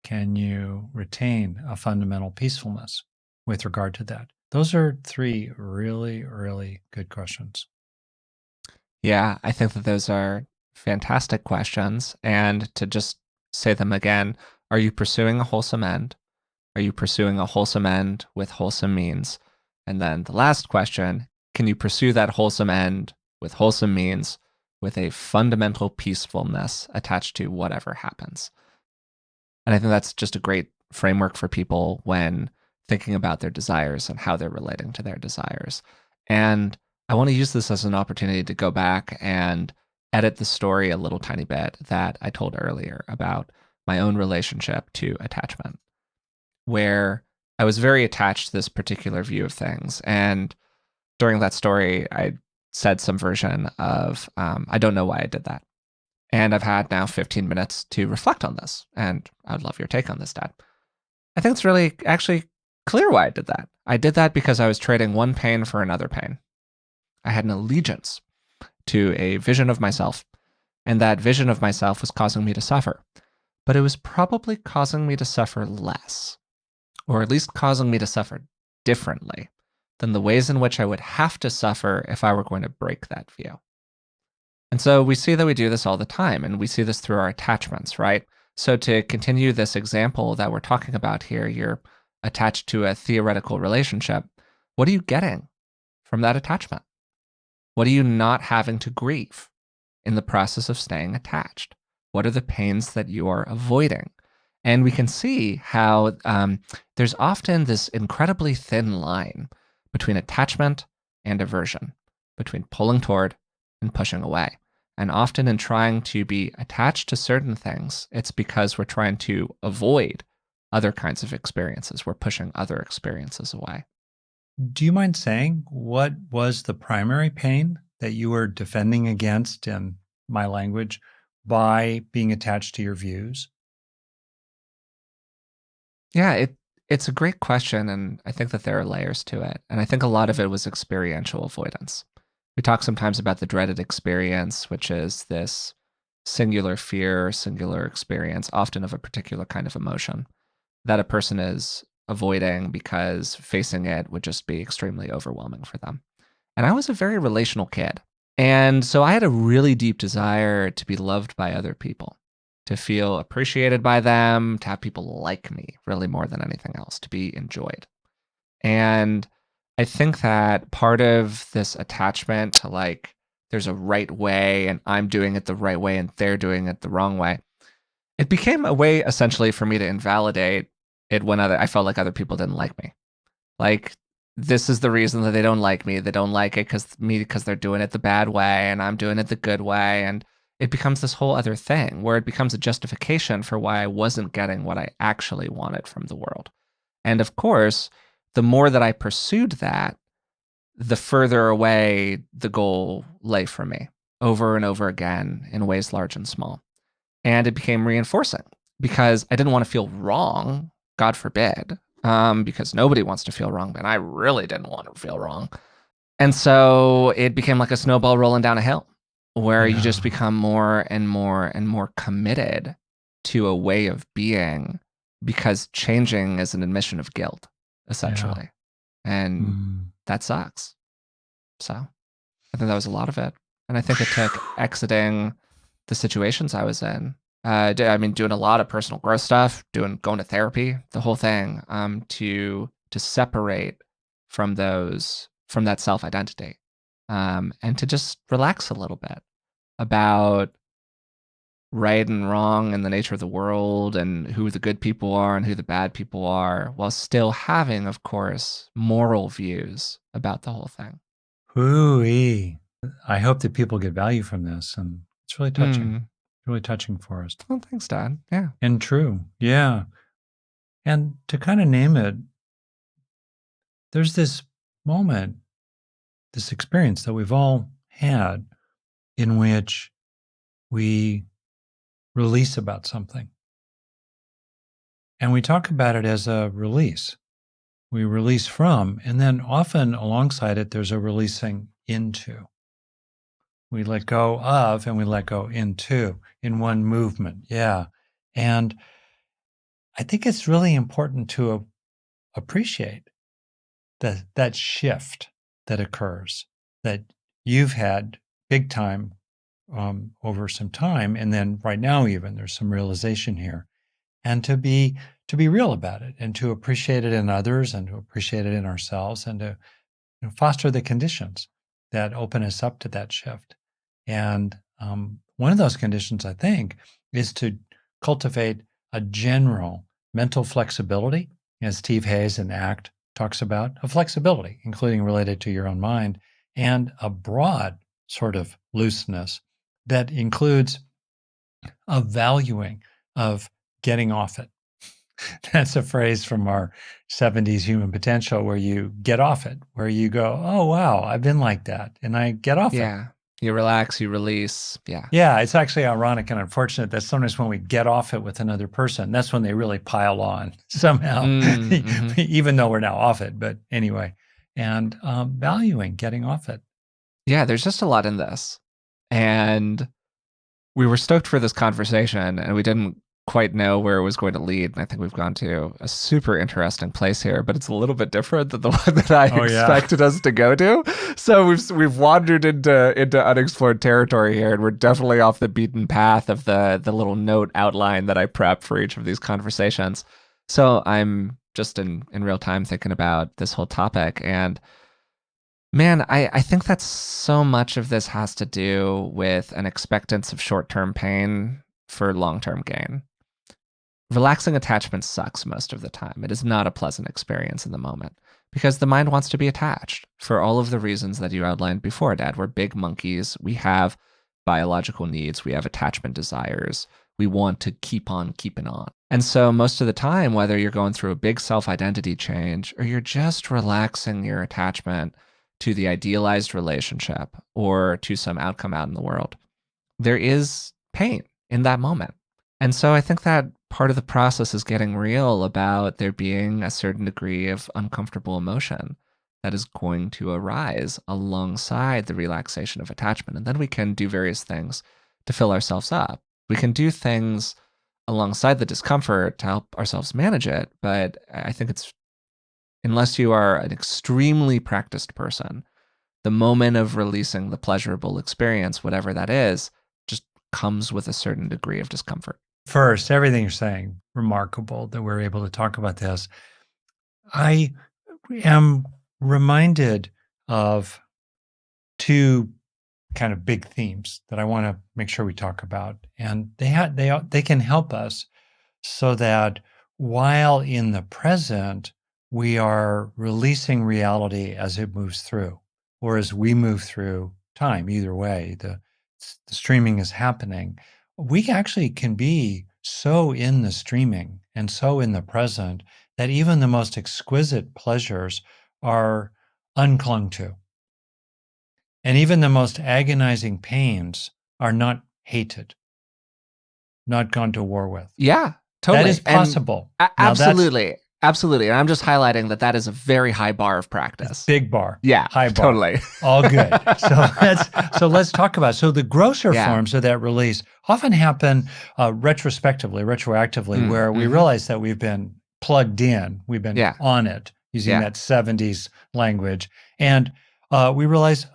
Speaker 2: can you retain a fundamental peacefulness with regard to that? Those are three really, really good questions.
Speaker 1: Yeah, I think that those are fantastic questions. And to just say them again, are you pursuing a wholesome end? Are you pursuing a wholesome end with wholesome means? And then the last question, can you pursue that wholesome end with wholesome means with a fundamental peacefulness attached to whatever happens? And I think that's just a great framework for people when thinking about their desires and how they're relating to their desires. And I want to use this as an opportunity to go back and edit the story a little tiny bit that I told earlier about my own relationship to attachment, where I was very attached to this particular view of things. And during that story, I said some version of, I don't know why I did that. And I've had now 15 minutes to reflect on this. And I'd love your take on this, Dad. I think it's really actually clear why I did that. I did that because I was trading one pain for another pain. I had an allegiance to a vision of myself, and that vision of myself was causing me to suffer. But it was probably causing me to suffer less, or at least causing me to suffer differently than the ways in which I would have to suffer if I were going to break that view. And so we see that we do this all the time, and we see this through our attachments, right? So to continue this example that we're talking about here, you're attached to a theoretical relationship. What are you getting from that attachment? What are you not having to grieve in the process of staying attached? What are the pains that you are avoiding? And we can see how there's often this incredibly thin line between attachment and aversion, between pulling toward and pushing away. And often in trying to be attached to certain things, it's because we're trying to avoid other kinds of experiences. We're pushing other experiences away.
Speaker 2: Do you mind saying what was the primary pain that you were defending against, in my language, by being attached to your views?
Speaker 1: Yeah, it's a great question, and I think that there are layers to it. And I think a lot of it was experiential avoidance. We talk sometimes about the dreaded experience, which is this singular fear, singular experience, often of a particular kind of emotion that a person is avoiding because facing it would just be extremely overwhelming for them. And I was a very relational kid. And so I had a really deep desire to be loved by other people, to feel appreciated by them, to have people like me, really more than anything else, to be enjoyed. And I think that part of this attachment to like, there's a right way and I'm doing it the right way and they're doing it the wrong way, it became a way essentially for me to invalidate it when I felt like other people didn't like me. Like, this is the reason that they don't like me. They don't like it because they're doing it the bad way and I'm doing it the good way. And it becomes this whole other thing where it becomes a justification for why I wasn't getting what I actually wanted from the world. And of course, the more that I pursued that, the further away the goal lay from me over and over again in ways large and small. And it became reinforcing because I didn't want to feel wrong, God forbid, because nobody wants to feel wrong, but I really didn't want to feel wrong. And so it became like a snowball rolling down a hill where you just
Speaker 2: Yeah.
Speaker 1: become more and more and more committed to a way of being because changing is an admission of guilt,
Speaker 2: Yeah.
Speaker 1: essentially. And
Speaker 2: Mm.
Speaker 1: that sucks. So I think that was a lot of it. And I think it took exiting the situations I was in. I mean, doing a lot of personal growth stuff, going to therapy, the whole thing, to separate from that self identity, and to just relax a little bit about right and wrong and the nature of the world and who the good people are and who the bad people are, while still having, of course, moral views about the whole thing.
Speaker 2: Hooey. I hope that people get value from this. And it's really touching.
Speaker 1: Mm.
Speaker 2: Really touching, Forrest.
Speaker 1: Well, thanks, Dad. Yeah.
Speaker 2: And true. Yeah. And to kind of name it, there's this moment, this experience that we've all had in which we release about something. And we talk about it as a release. We release from, and then often alongside it, there's a releasing into. We let go of and we let go into in one movement. Yeah. And I think it's really important to appreciate that shift that occurs that you've had big time over some time. And then right now, even there's some realization here. And to be real about it and to appreciate it in others and to appreciate it in ourselves and to foster the conditions that open us up to that shift. And one of those conditions, I think, is to cultivate a general mental flexibility, as Steve Hayes in ACT talks about, a flexibility, including related to your own mind, and a broad sort of looseness that includes a valuing of getting off it. That's a phrase from our 70s human potential where you get off it, where you go, oh, wow, I've been like that. And I get off it.
Speaker 1: Yeah. You relax, you release. Yeah.
Speaker 2: Yeah, it's actually ironic and unfortunate that sometimes when we get off it with another person, that's when they really pile on somehow,
Speaker 1: Mm-hmm.
Speaker 2: even though we're now off it. But anyway, and valuing getting off it.
Speaker 1: Yeah, there's just a lot in this. And we were stoked for this conversation and we didn't quite know where it was going to lead. And I think we've gone to a super interesting place here, but it's a little bit different than the one that I
Speaker 2: Oh, yeah.
Speaker 1: expected us to go to. So we've wandered into unexplored territory here, and we're definitely off the beaten path of the little note outline that I prep for each of these conversations. So I'm just in real time thinking about this whole topic. And man, I think that so much of this has to do with an expectance of short term pain for long term gain. Relaxing attachment sucks most of the time. It is not a pleasant experience in the moment because the mind wants to be attached for all of the reasons that you outlined before, Dad. We're big monkeys. We have biological needs, we have attachment desires. We want to keep on keeping on. And so, most of the time, whether you're going through a big self identity change or you're just relaxing your attachment to the idealized relationship or to some outcome out in the world, there is pain in that moment. And so I think that part of the process is getting real about there being a certain degree of uncomfortable emotion that is going to arise alongside the relaxation of attachment. And then we can do various things to fill ourselves up. We can do things alongside the discomfort to help ourselves manage it. But I think it's, unless you are an extremely practiced person, the moment of releasing the pleasurable experience, whatever that is, just comes with a certain degree of discomfort.
Speaker 2: First, everything you're saying, remarkable that we're able to talk about this. I am reminded of two kind of big themes that I want to make sure we talk about, and they can help us so that while in the present we are releasing reality as it moves through, or as we move through time. Either way, the streaming is happening. We actually can be so in the streaming and so in the present that even the most exquisite pleasures are unclung to. And even the most agonizing pains are not hated, not gone to war with.
Speaker 1: Yeah,
Speaker 2: That is
Speaker 1: totally. And
Speaker 2: possible. Now that's
Speaker 1: absolutely. Absolutely. And I'm just highlighting that that is a very high bar of
Speaker 2: it's
Speaker 1: practice.
Speaker 2: big bar,
Speaker 1: Yeah,
Speaker 2: high bar.
Speaker 1: totally.
Speaker 2: All good. So let's talk about it. So the grosser
Speaker 1: Yeah.
Speaker 2: forms of that release often happen retroactively, where we
Speaker 1: Mm-hmm.
Speaker 2: realize that we've been plugged in, we've been
Speaker 1: Yeah.
Speaker 2: on it, using
Speaker 1: Yeah.
Speaker 2: that 70s language, and we realize,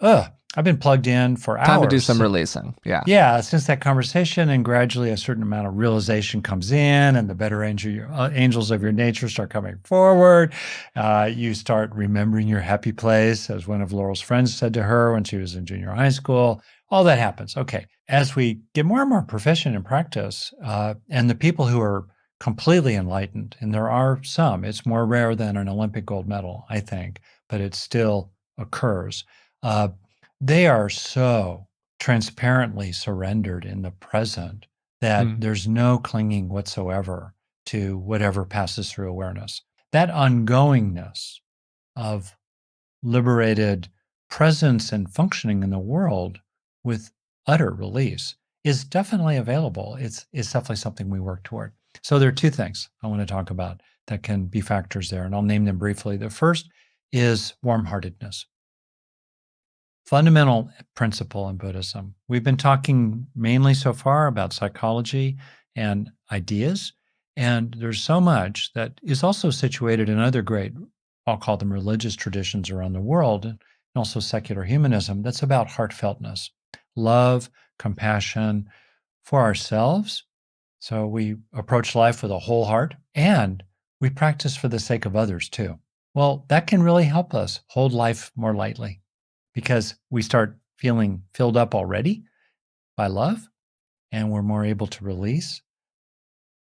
Speaker 2: I've been plugged in for
Speaker 1: Time to do some
Speaker 2: hours.
Speaker 1: releasing. Yeah.
Speaker 2: Yeah, since that conversation, and gradually a certain amount of realization comes in, and the better angels of your nature start coming forward. You start remembering your happy place, as one of Laurel's friends said to her when she was in junior high school. All that happens. Okay. As we get more and more proficient in practice, and the people who are completely enlightened, and there are some, it's more rare than an Olympic gold medal, I think, but it still occurs. Uh, they are so transparently surrendered in the present that
Speaker 1: Mm.
Speaker 2: there's no clinging whatsoever to whatever passes through awareness. That ongoingness of liberated presence and functioning in the world with utter release is definitely available. It's definitely something we work toward. So there are two things I want to talk about that can be factors there, and I'll name them briefly. The first is warm-heartedness. Fundamental principle in Buddhism. We've been talking mainly so far about psychology and ideas, and there's so much that is also situated in other great, I'll call them religious traditions around the world, and also secular humanism, that's about heartfeltness, love, compassion for ourselves. So we approach life with a whole heart, and we practice for the sake of others too. Well, that can really help us hold life more lightly, because we start feeling filled up already by love, and we're more able to release.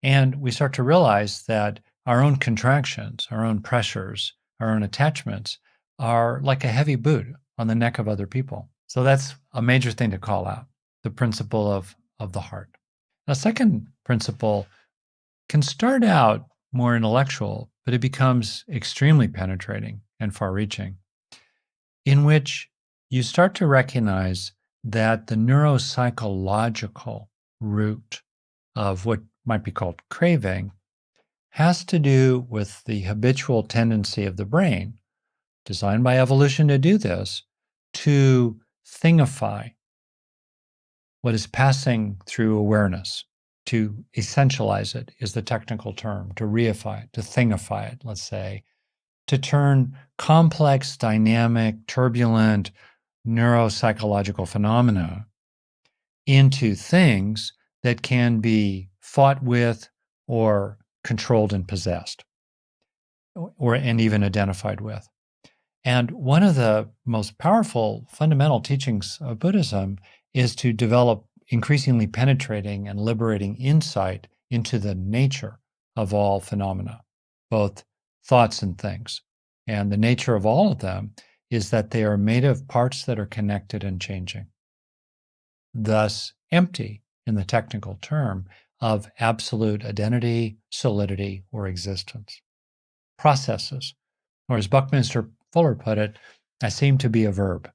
Speaker 2: And we start to realize that our own contractions, our own pressures, our own attachments are like a heavy boot on the neck of other people. So that's a major thing to call out, the principle of the heart. A second principle can start out more intellectual, but it becomes extremely penetrating and far reaching, in which you start to recognize that the neuropsychological root of what might be called craving has to do with the habitual tendency of the brain, designed by evolution to do this, to thingify what is passing through awareness. To essentialize it is the technical term, to reify it, to thingify it, let's say, to turn complex, dynamic, turbulent neuropsychological phenomena into things that can be fought with or controlled and possessed, or and even identified with. And one of the most powerful fundamental teachings of Buddhism is to develop increasingly penetrating and liberating insight into the nature of all phenomena, both thoughts and things. And the nature of all of them is that they are made of parts that are connected and changing, thus empty, in the technical term, of absolute identity, solidity, or existence. Processes, or as Buckminster Fuller put it, I seem to be a verb.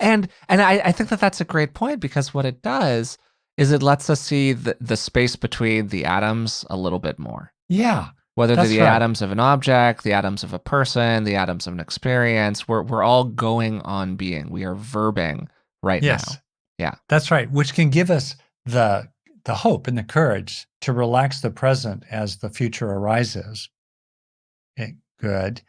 Speaker 1: And I think that that's a great point, because what it does is it lets us see the space between the atoms a little bit more.
Speaker 2: Yeah,
Speaker 1: Whether they're
Speaker 2: that's
Speaker 1: the
Speaker 2: right.
Speaker 1: atoms of an object, the atoms of a person, the atoms of an experience, we're all going on being. We are verbing right
Speaker 2: Yes,
Speaker 1: now. Yeah.
Speaker 2: that's right. Which can give us the hope and the courage to relax the present as the future arises. Good.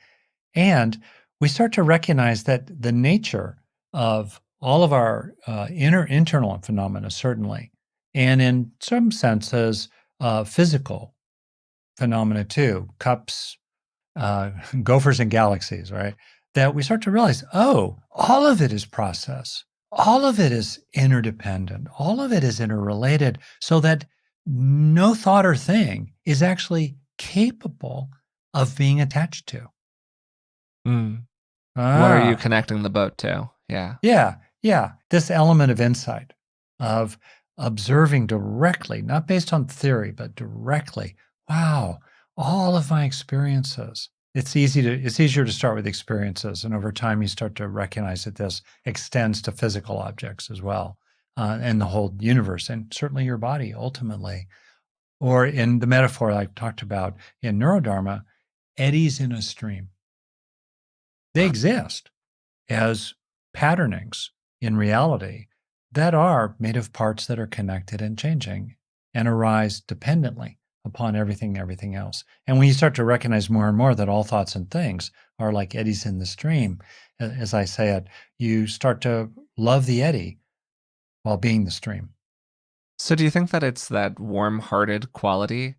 Speaker 2: And we start to recognize that the nature of all of our internal phenomena, certainly, and in some senses, physical phenomena too, cups, gophers, and galaxies, right? That we start to realize, oh, all of it is process. All of it is interdependent. All of it is interrelated, so that no thought or thing is actually capable of being attached to.
Speaker 1: Mm. What are you
Speaker 2: Ah,
Speaker 1: connecting the boat to? Yeah.
Speaker 2: yeah, yeah. This element of insight, of observing directly, not based on theory, but directly. Wow, all of my experiences. It's easier to start with experiences, and over time you start to recognize that this extends to physical objects as well, and the whole universe, and certainly your body ultimately. Or in the metaphor I talked about in Neurodharma, eddies in a stream. They exist as patternings in reality that are made of parts that are connected and changing and arise dependently upon everything else. And when you start to recognize more and more that all thoughts and things are like eddies in the stream, as I say it, you start to love the eddy while being the stream.
Speaker 1: So, do you think that it's that warm hearted quality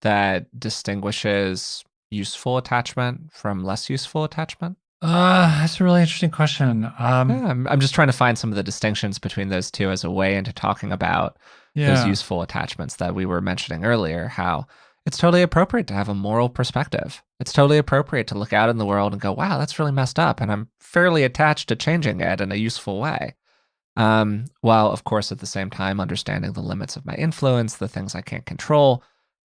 Speaker 1: that distinguishes useful attachment from less useful attachment?
Speaker 2: That's a really interesting question.
Speaker 1: Yeah, I'm just trying to find some of the distinctions between those two as a way into talking about those
Speaker 2: Yeah,
Speaker 1: useful attachments that we were mentioning earlier. How it's totally appropriate to have a moral perspective. It's totally appropriate to look out in the world and go, wow, that's really messed up. And I'm fairly attached to changing it in a useful way. While, of course, at the same time, understanding the limits of my influence, the things I can't control,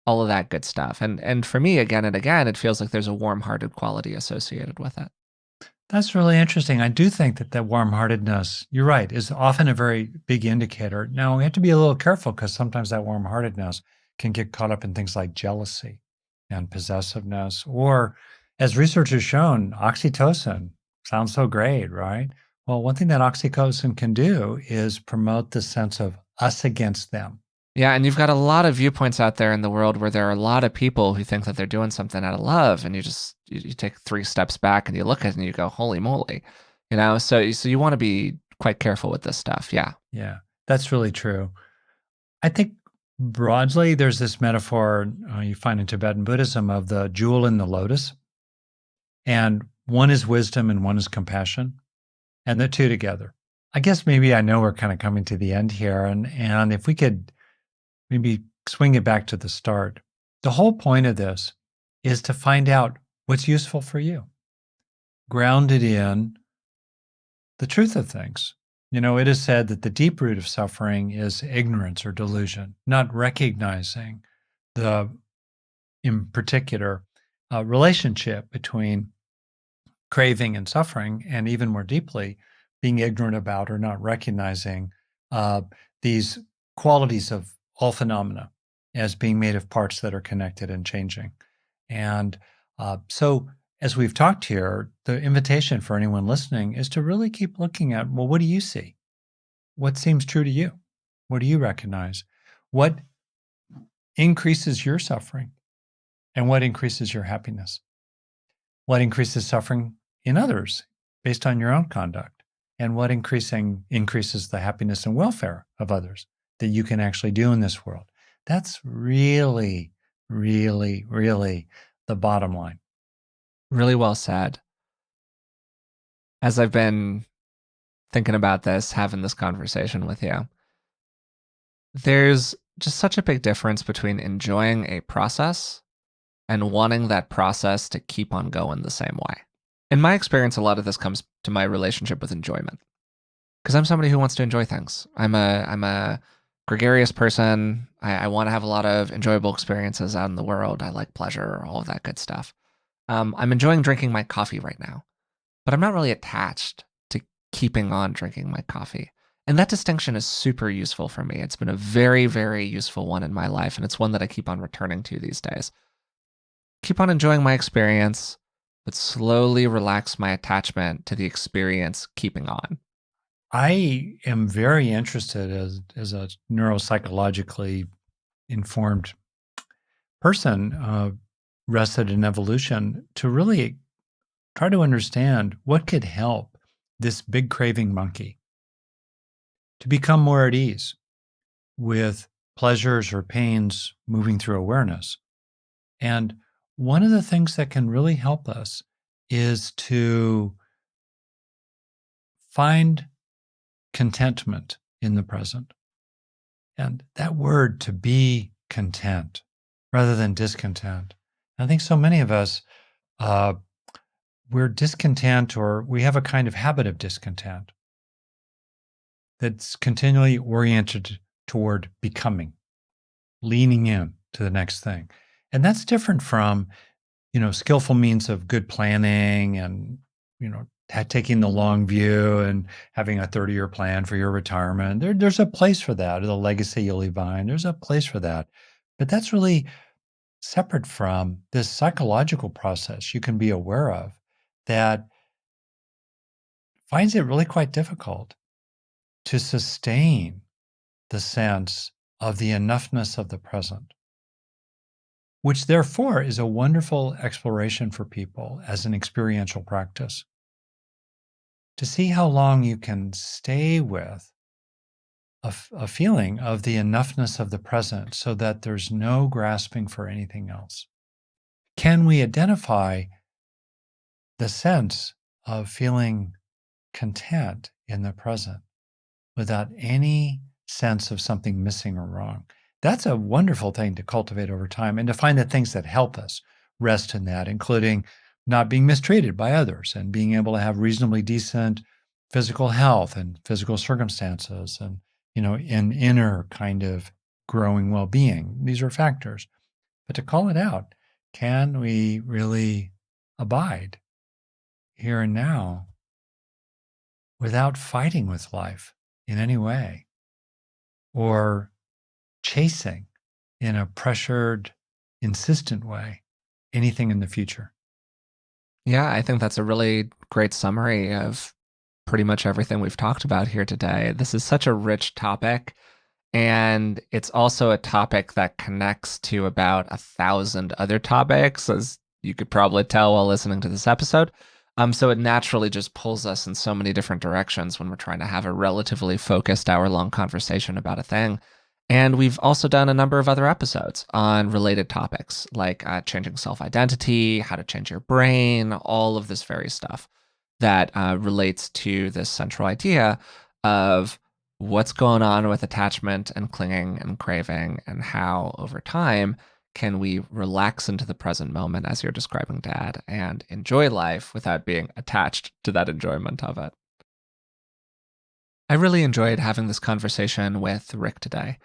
Speaker 1: all of that good stuff. And for me, again and again, it feels like there's a warm hearted quality associated with it.
Speaker 2: that's really interesting. I do think that that warm-heartedness, you're right, is often a very big indicator. Now, we have to be a little careful because sometimes that warm-heartedness can get caught up in things like jealousy and possessiveness, or as research has shown, oxytocin sounds so great, right? Well, one thing that oxytocin can do is promote the sense of us against them.
Speaker 1: Yeah, and you've got a lot of viewpoints out there in the world where there are a lot of people who think that they're doing something out of love, and you take 3 steps back and you look at it and you go, "Holy moly," you know. So you want to be quite careful with this stuff. Yeah,
Speaker 2: Yeah, that's really true. I think broadly, there's this metaphor you find in Tibetan Buddhism of the jewel in the lotus, and one is wisdom and one is compassion, and the two together. I guess maybe I know we're kind of coming to the end here, and if we could maybe swing it back to the start, the whole point of this is to find out what's useful for you, grounded in the truth of things. You know, it is said that the deep root of suffering is ignorance or delusion, not recognizing the, in particular, relationship between craving and suffering, and even more deeply, being ignorant about or not recognizing uh, these qualities of all phenomena as being made of parts that are connected and changing. And so, as we've talked here, the invitation for anyone listening is to really keep looking at, well, what do you see? What seems true to you? What do you recognize? What increases your suffering? And what increases your happiness? What increases suffering in others based on your own conduct? And what increases the happiness and welfare of others that you can actually do in this world? That's really, really, really the bottom line.
Speaker 1: really well said. As I've been thinking about this, having this conversation with you, there's just such a big difference between enjoying a process and wanting that process to keep on going the same way. In my experience, a lot of this comes to my relationship with enjoyment because I'm somebody who wants to enjoy things. I'm a gregarious person. I want to have a lot of enjoyable experiences out in the world. I like pleasure, all of that good stuff. I'm enjoying drinking my coffee right now, but I'm not really attached to keeping on drinking my coffee. And that distinction is super useful for me. It's been a very, very useful one in my life, and it's one that I keep on returning to these days. Keep on enjoying my experience, but slowly relax my attachment to the experience keeping on.
Speaker 2: I am very interested as a neuropsychologically informed person, rested in evolution, to really try to understand what could help this big craving monkey to become more at ease with pleasures or pains moving through awareness. And one of the things that can really help us is to find contentment in the present. And that word, to be content rather than discontent. I think so many of us, uh, we're discontent, or we have a kind of habit of discontent that's continually oriented toward becoming, leaning in to the next thing. And that's different from, skillful means of good planning and, taking the long view and having a 30-year plan for your retirement. There's a place for that, or the legacy you'll leave behind. There's a place for that. But that's really separate from this psychological process you can be aware of that finds it really quite difficult to sustain the sense of the enoughness of the present, which therefore is a wonderful exploration for people as an experiential practice. To see how long you can stay with a feeling of the enoughness of the present so that there's no grasping for anything else. Can we identify the sense of feeling content in the present without any sense of something missing or wrong? That's a wonderful thing to cultivate over time, and to find the things that help us rest in that, including not being mistreated by others and being able to have reasonably decent physical health and physical circumstances and, an inner kind of growing well-being. These are factors. But to call it out, can we really abide here and now without fighting with life in any way or chasing in a pressured, insistent way anything in the future?
Speaker 1: Yeah, I think that's a really great summary of pretty much everything we've talked about here today. This is such a rich topic, and it's also a topic that connects to about 1,000 other topics, as you could probably tell while listening to this episode. So it naturally just pulls us in so many different directions when we're trying to have a relatively focused hour-long conversation about a thing. And we've also done a number of other episodes on related topics like changing self identity, how to change your brain, all of this very stuff that relates to this central idea of what's going on with attachment and clinging and craving, and how over time can we relax into the present moment, as you're describing, Dad, and enjoy life without being attached to that enjoyment of it. I really enjoyed having this conversation with Rick today.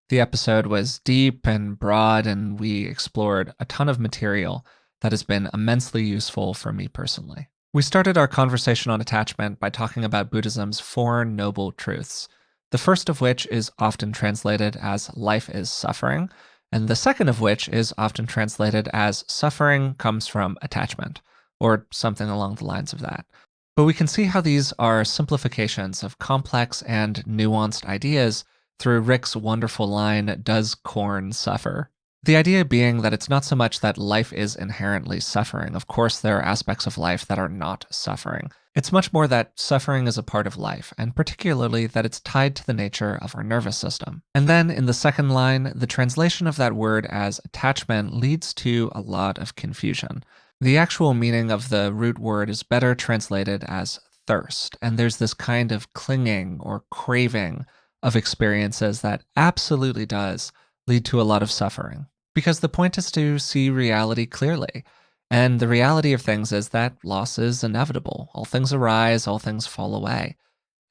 Speaker 1: The episode was deep and broad, and we explored a ton of material that has been immensely useful for me personally. We started our conversation on attachment by talking about Buddhism's four noble truths, the first of which is often translated as life is suffering, and the second of which is often translated as suffering comes from attachment, or something along the lines of that. But we can see how these are simplifications of complex and nuanced ideas through Rick's wonderful line, "Does corn suffer?" The idea being that it's not so much that life is inherently suffering. Of course, there are aspects of life that are not suffering. It's much more that suffering is a part of life, and particularly that it's tied to the nature of our nervous system. And then in the second line, the translation of that word as attachment leads to a lot of confusion. The actual meaning of the root word is better translated as thirst, and there's this kind of clinging or craving of experiences that absolutely does lead to a lot of suffering. Because the point is to see reality clearly. And the reality of things is that loss is inevitable. All things arise, all things fall away.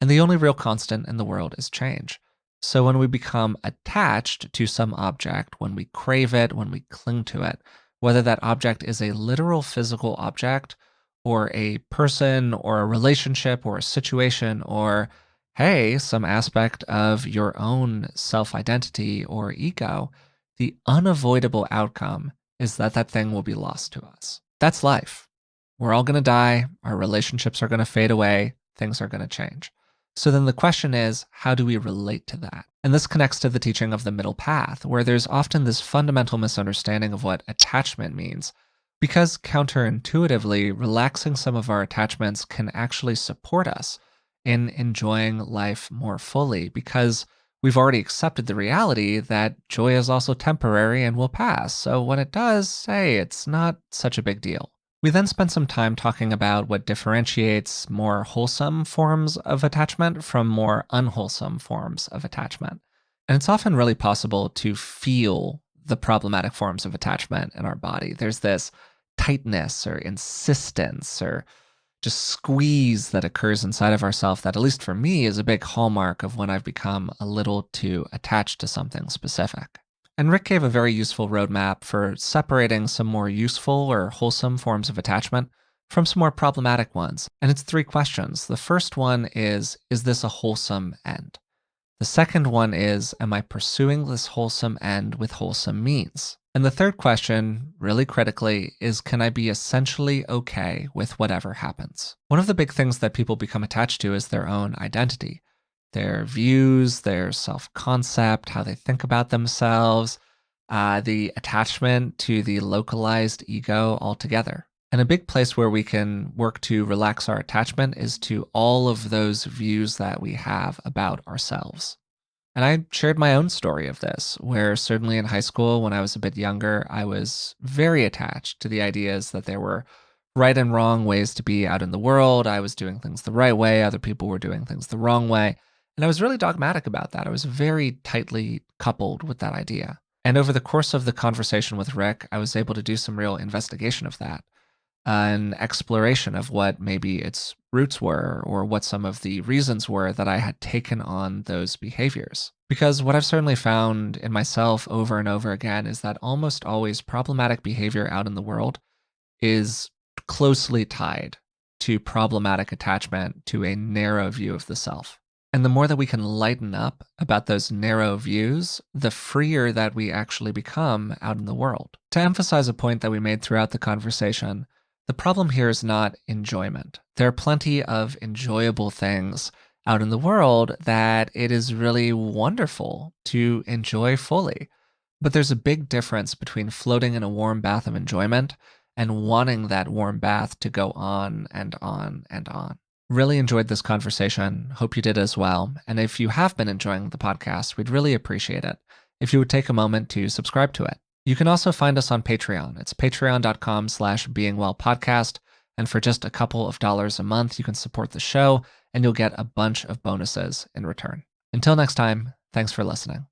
Speaker 1: And the only real constant in the world is change. So when we become attached to some object, when we crave it, when we cling to it, whether that object is a literal physical object or a person or a relationship or a situation or, hey, some aspect of your own self identity or ego, the unavoidable outcome is that that thing will be lost to us. That's life. We're all going to die. Our relationships are going to fade away. Things are going to change. So then the question is, how do we relate to that? And this connects to the teaching of the middle path, where there's often this fundamental misunderstanding of what attachment means. Because counterintuitively, relaxing some of our attachments can actually support us in enjoying life more fully, because we've already accepted the reality that joy is also temporary and will pass. So when it does, hey, it's not such a big deal. We then spent some time talking about what differentiates more wholesome forms of attachment from more unwholesome forms of attachment. And it's often really possible to feel the problematic forms of attachment in our body. There's this tightness or insistence or just squeeze that occurs inside of ourselves that, at least for me, is a big hallmark of when I've become a little too attached to something specific. And Rick gave a very useful roadmap for separating some more useful or wholesome forms of attachment from some more problematic ones. And it's 3 questions. The first one is this a wholesome end? The second one is, am I pursuing this wholesome end with wholesome means? And the third question, really critically, is can I be essentially okay with whatever happens? One of the big things that people become attached to is their own identity, their views, their self-concept, how they think about themselves, the attachment to the localized ego altogether. And a big place where we can work to relax our attachment is to all of those views that we have about ourselves. And I shared my own story of this, where certainly in high school, when I was a bit younger, I was very attached to the ideas that there were right and wrong ways to be out in the world. I was doing things the right way, other people were doing things the wrong way. And I was really dogmatic about that. I was very tightly coupled with that idea. And over the course of the conversation with Rick, I was able to do some real investigation of that, an exploration of what maybe its roots were or what some of the reasons were that I had taken on those behaviors. Because what I've certainly found in myself over and over again is that almost always problematic behavior out in the world is closely tied to problematic attachment to a narrow view of the self. And the more that we can lighten up about those narrow views, the freer that we actually become out in the world. To emphasize a point that we made throughout the conversation, the problem here is not enjoyment. There are plenty of enjoyable things out in the world that it is really wonderful to enjoy fully. But there's a big difference between floating in a warm bath of enjoyment and wanting that warm bath to go on and on and on. Really enjoyed this conversation. Hope you did as well. And if you have been enjoying the podcast, we'd really appreciate it if you would take a moment to subscribe to it. You can also find us on Patreon. It's patreon.com/beingwellpodcast. And for just a couple of dollars a month, you can support the show and you'll get a bunch of bonuses in return. Until next time, thanks for listening.